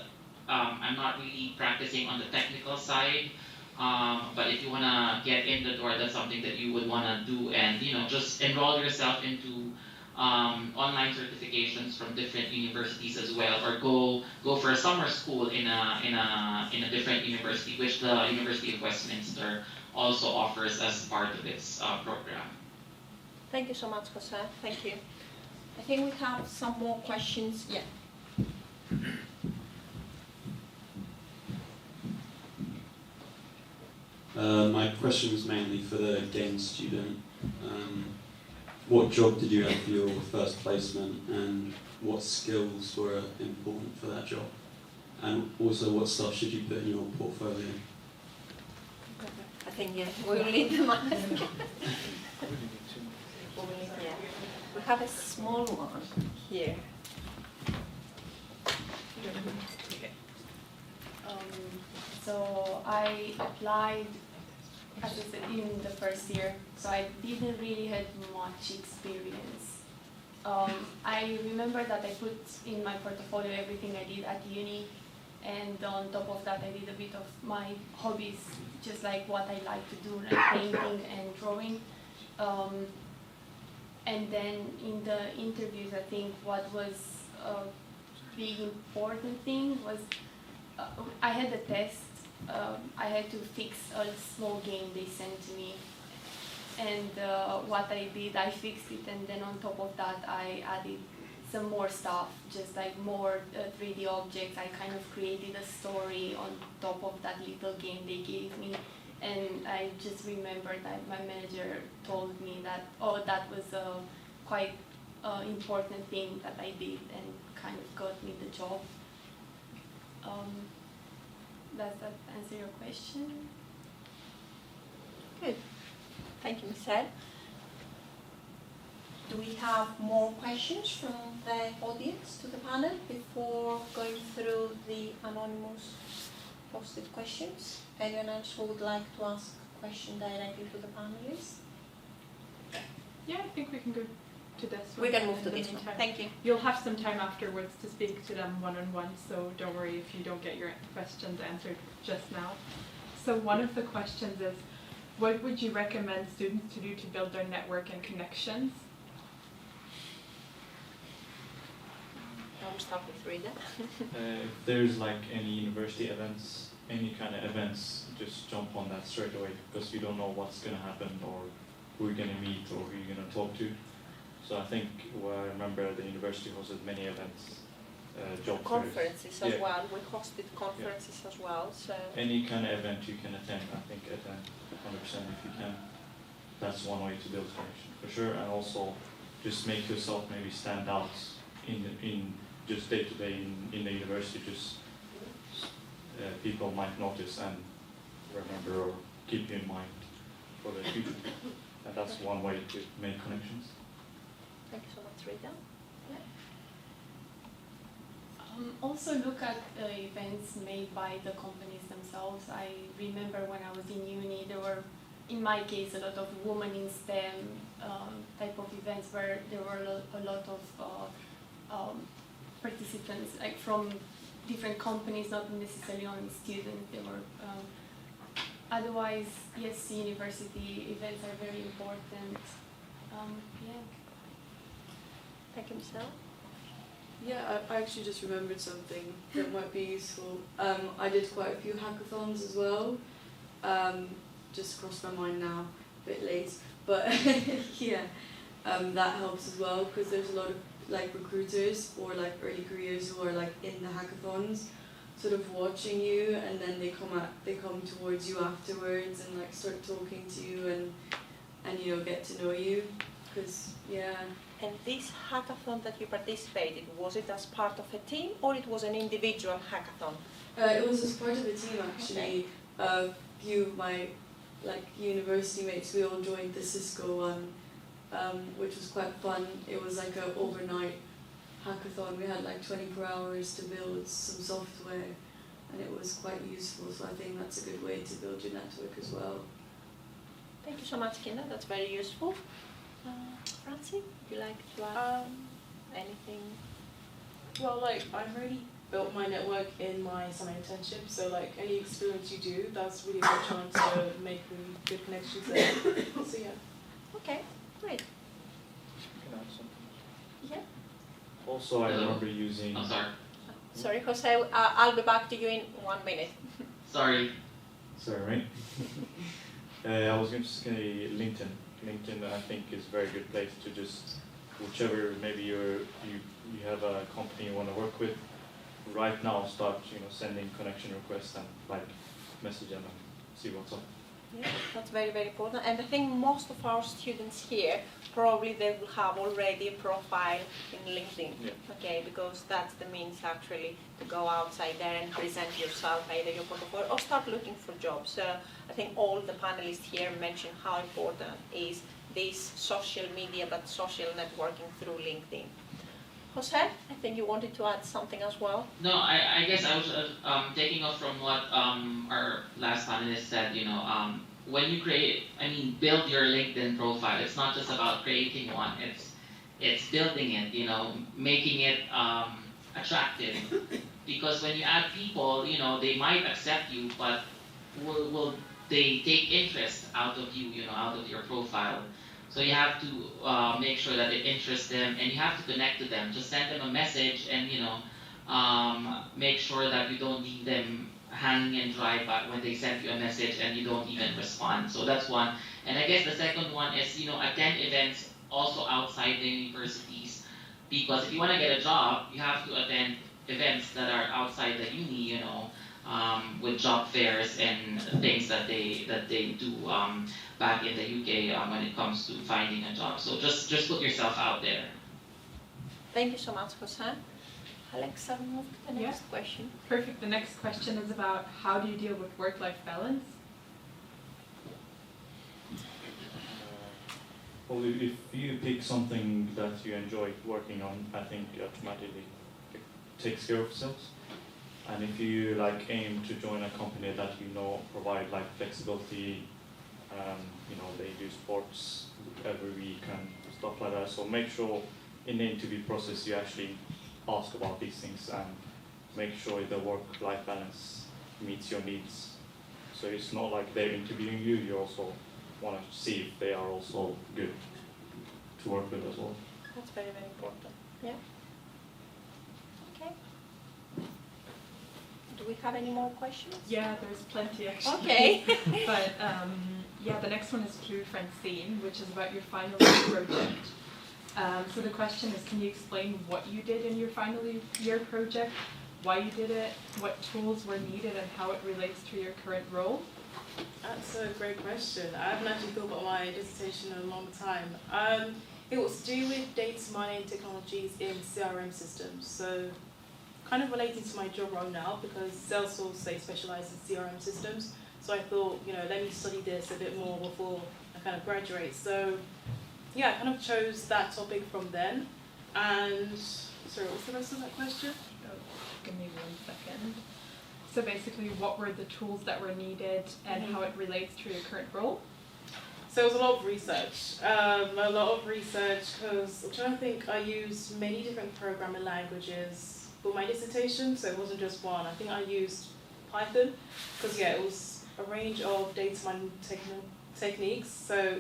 I'm not really practicing on the technical side. But if you wanna get in the door, that's something that you would wanna do, and just enroll yourself into online certifications from different universities as well, or go for a summer school in a different university, which the University of Westminster also offers as part of its program. Thank you so much, Jose. Thank you. I think we have some more questions. Yeah. My question was mainly for the game student. What job did you have for your first placement, and what skills were important for that job? And also, what stuff should you put in your portfolio? I think, yeah, we'll leave them up. We have a small one here. So I applied, as I said, in the first year, so I didn't really have much experience. I remember that I put in my portfolio everything I did at uni, and on top of that I did a bit of my hobbies, just like what I like to do, like painting and drawing. And then in the interviews, I think what was a big important thing was I had a test. I had to fix a small game they sent to me, and what I did, I fixed it, and then on top of that I added some more stuff, just like more 3D objects. I kind of created a story on top of that little game they gave me, and I just remember that my manager told me that, oh, that was a quite important thing that I did, and kind of got me the job. Does that answer your question? Good. Thank you, Michelle. Do we have more questions from the audience to the panel before going through the anonymous posted questions? Anyone else who would like to ask a question directly to the panelists? Yeah, I think we can go to this one. We can move to in the this one. meantime. Thank you. You'll have some time afterwards to speak to them one-on-one, so don't worry if you don't get your questions answered just now. So one of the questions is, what would you recommend students to do to build their network and connections? I'll start with Rita. If there's like any university events, any kind of events, just jump on that straight away, because you don't know what's going to happen or who you're going to meet or who you're going to talk to. So I think, I remember the university hosted many events, job conferences fairs. as well. We hosted conferences as well. So any kind of event you can attend, I think attend 100% if you can. That's one way to build connection for sure, and also just make yourself maybe stand out in just day to day in the university. Just people might notice and remember or keep you in mind for the future, and that's one way to make connections. thank you so much, Rita. Also look at events made by the companies themselves. I remember when I was in uni, there were, in my case, a lot of women in STEM type of events where there were a lot of participants, like from different companies, not necessarily only students. There were otherwise, yes, university events are very important. Yeah. Thank you, Michelle. Yeah, I actually just remembered something that might be useful. I did quite a few hackathons as well. Just crossed my mind now, a bit late, but yeah, that helps as well, because there's a lot of like recruiters or like early careers who are like in the hackathons, sort of watching you, and then they come towards you afterwards and like start talking to you and you know, get to know you, because yeah. And this hackathon that you participated, was it as part of a team or it was an individual hackathon? It was as part of a team actually. A few of my like university mates, we all joined the Cisco one, which was quite fun. It was like an overnight hackathon. We had like 24 hours to build some software, and it was quite useful. So I think that's a good way to build your network as well. Thank you so much, Kinda. That's very useful. Francie, would you like to add anything? Well, like, I've already built my network in my summer internship, so like any experience you do, that's really a good chance to make really good connections there. So yeah. Okay, great. Can I add something? Yeah. Also, I remember using. I'm sorry. Sorry, Jose. I'll be back to you in 1 minute. Sorry. Sorry, right? I was going to say LinkedIn. LinkedIn, I think, is a very good place to just, whichever maybe you have a company you want to work with, right now start sending connection requests and like message them and see what's up. Yeah, that's very, very important. And I think most of our students here, probably they will have already a profile in LinkedIn. Yeah. Okay, because that's the means actually to go outside there and present yourself, either your portfolio or start looking for jobs. So I think all the panelists here mentioned how important is this social media, but social networking through LinkedIn. Jose, I think you wanted to add something as well. No, I guess I was taking off from what our last panelist said. When you build your LinkedIn profile. It's not just about creating one. It's building it. Making it attractive. Because when you add people, they might accept you, but will they take interest out of you? Out of your profile. So you have to make sure that it interests them, and you have to connect to them. Just send them a message, and make sure that you don't leave them hanging and dry back when they send you a message and you don't even respond. So that's one. And I guess the second one is attend events also outside the universities, because if you want to get a job, you have to attend events that are outside the uni. With job fairs and things that they do back in the UK when it comes to finding a job. So just put yourself out there. Thank you so much, Jose. Alexa, move to the next question. Perfect. The next question is about how do you deal with work-life balance? Well, if you pick something that you enjoy working on, I think automatically it takes care of itself. And if you aim to join a company that provide flexibility, they do sports every week and stuff like that. So make sure in the interview process you actually ask about these things and make sure the work-life balance meets your needs. So it's not like they're interviewing you, you also want to see if they are also good to work with as well. That's very, very important. Yeah. Okay. Do we have any more questions? Yeah, there's plenty actually. Okay. But the next one is to Francine, which is about your final year project. So the question is, can you explain what you did in your final year project, why you did it, what tools were needed, and how it relates to your current role? That's a great question. I haven't actually thought about my dissertation in a long time. It was to do with data mining technologies in CRM systems. So kind of relating to my job role now, because Salesforce, they specialize in CRM systems. So I thought, let me study this a bit more before I kind of graduate. So yeah, I kind of chose that topic from then. And sorry, what's the rest of that question? Oh, give me 1 second. So basically, what were the tools that were needed and how it relates to your current role? So it was a lot of research, because I'm trying to think, I used many different programming languages for my dissertation, so it wasn't just one. I think I used Python, because it was a range of data mining techniques, so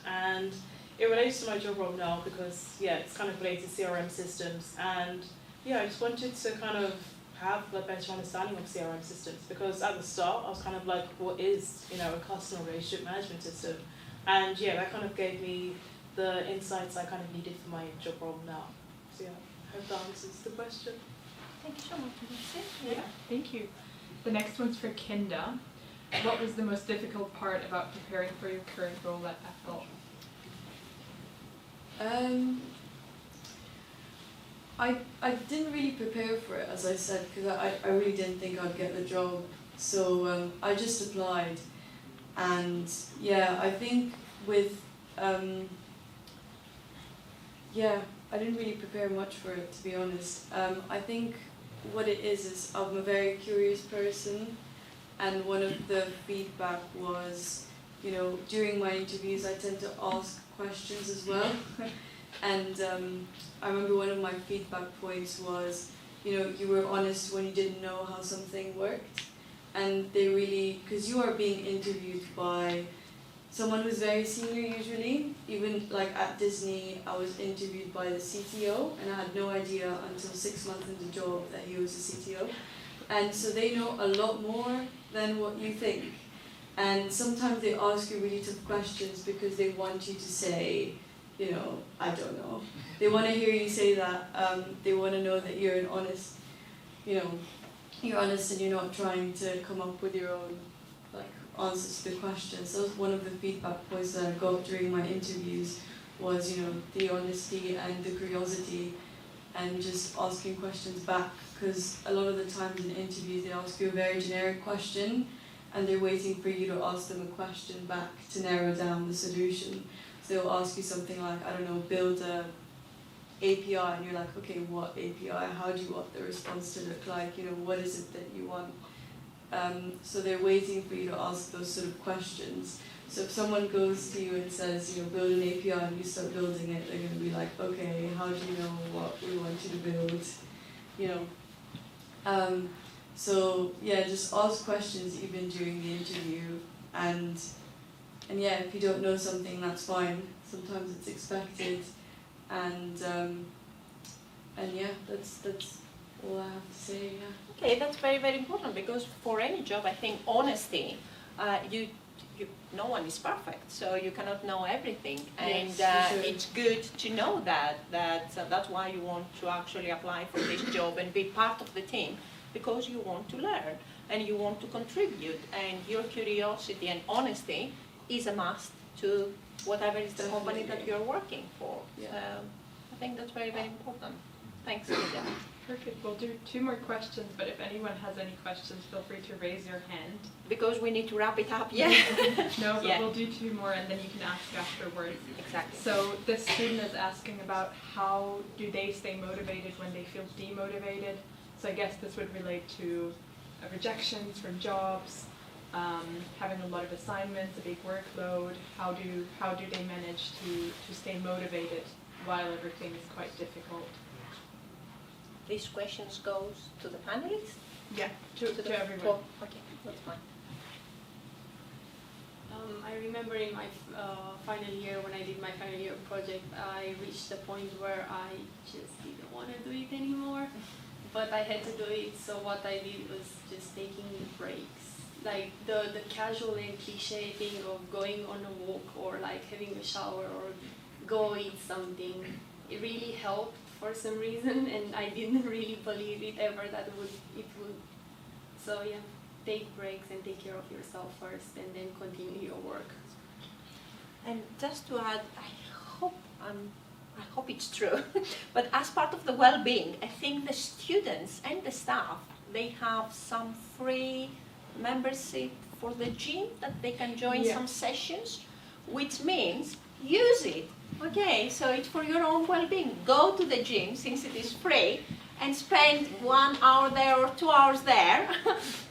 and it relates to my job role now, because it's kind of related to CRM systems, and I just wanted to kind of have a better understanding of CRM systems, because at the start I was kind of like, what is a customer relationship management system? And that kind of gave me the insights I kind of needed for my job role now. So I hope that answers the question. Thank you so much. Yeah, thank you. The next one's for Kinda. What was the most difficult part about preparing for your current role at Apple? I didn't really prepare for it, as I said, because I really didn't think I'd get the job. So I just applied. And yeah, I think with I didn't really prepare much for it, to be honest. I think what it is I'm a very curious person, and one of the feedback was, you know, during my interviews I tend to ask questions as well. And I remember one of my feedback points was, you know, you were honest when you didn't know how something worked. And they really, because you are being interviewed by someone who's very senior usually. Even like at Disney, I was interviewed by the CTO, and I had no idea until 6 months into the job that he was the CTO. And so they know a lot more than what you think. And sometimes they ask you really tough questions because they want you to say, you know, I don't know. They want to hear you say that. They want to know that you're an honest, you know, you're honest and you're not trying to come up with your own like answers to the questions. So one of the feedback points that I got during my interviews was, you know, the honesty and the curiosity and just asking questions back. Because a lot of the times in interviews they ask you a very generic question and they're waiting for you to ask them a question back to narrow down the solution. So they'll ask you something like, I don't know, build a API, and you're like, okay, what API? How do you want the response to look like? You know, what is it that you want? So they're waiting for you to ask those sort of questions. So if someone goes to you and says, you know, build an API and you start building it, they're going to be like, okay, how do you know what we want you to build? You know. So yeah, just ask questions even during the interview, and yeah, if you don't know something, that's fine. Sometimes it's expected, and yeah, that's all I have to say. Yeah. Okay, that's very, very important, because for any job, I think honesty, no one is perfect, so you cannot know everything, and Yes, for sure. it's good to know that's why you want to actually apply for this job and be part of the team, because you want to learn and you want to contribute, and your curiosity and honesty is a must to whatever is the company that you're working for. Yeah. So I think that's very, very important. Thanks, Lydia. Perfect. We'll do 2 more questions, but if anyone has any questions, feel free to raise your hand. Because we need to wrap it up, yeah? No, but Yeah. we'll do 2 more and then you can ask afterwards. Exactly. So this student is asking about how do they stay motivated when they feel demotivated. So I guess this would relate to rejections from jobs, having a lot of assignments, a big workload. How do they manage to stay motivated while everything is quite difficult? These questions goes to the panelists? Yeah, to everyone. Okay, that's fine. I remember in my final year, when I did my final year project, I reached the point where I just didn't want to do it anymore, but I had to do it. So what I did was just taking breaks, like the casual and cliche thing of going on a walk or like having a shower or go eat something. It really helped for some reason, and I didn't really believe it ever that it would. So yeah, take breaks and take care of yourself first, and then continue your work. And just to add, I hope it's true, but as part of the well-being, I think the students and the staff, they have some free membership for the gym that they can join some sessions, which means use it. Okay, so it's for your own well-being. Go to the gym, since it is free, and spend 1 hour there or 2 hours there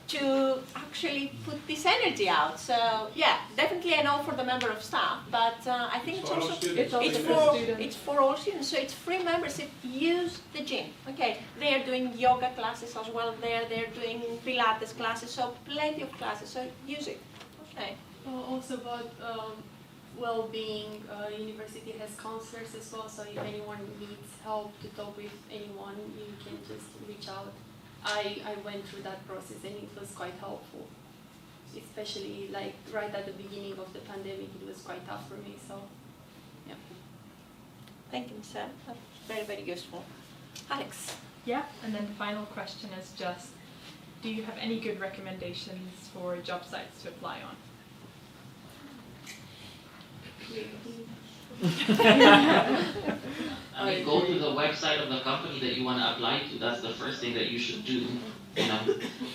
to actually put this energy out. So yeah, definitely I know for the member of staff, but I think it's also it's for all students. So it's free membership. Use the gym. Okay, they are doing yoga classes as well there. They're doing Pilates classes. So plenty of classes. So use it. Okay. Also about well-being, university has counselors as well, so if anyone needs help to talk with anyone, you can just reach out. I went through that process and it was quite helpful, especially like right at the beginning of the pandemic. It was quite tough for me, so yeah. Thank you, Michelle. That's very, very useful. Alex. Yeah, and then the final question is just, do you have any good recommendations for job sites to apply on? I mean, go to the website of the company that you want to apply to. That's the first thing that you should do. You know,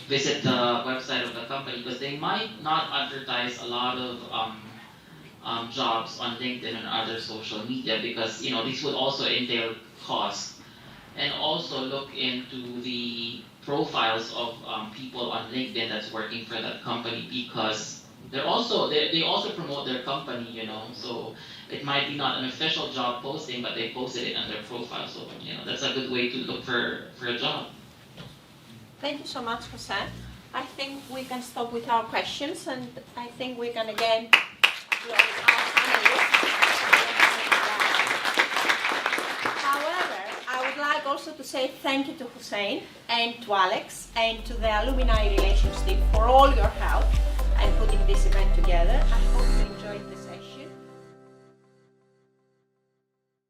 visit the website of the company because they might not advertise a lot of jobs on LinkedIn and other social media because you know these would also entail cost. And also look into the profiles of people on LinkedIn that's working for that company because they also promote their company, you know. So it might be not an official job posting, but they posted it on their profile. So you know that's a good way to look for a job. Thank you so much, Jose. I think we can stop with our questions, and I think we can again close our panelists. However, I would like also to say thank you to Hussein and to Alex and to the Alumni Relations team for all your help and putting this event together. I hope you enjoyed this.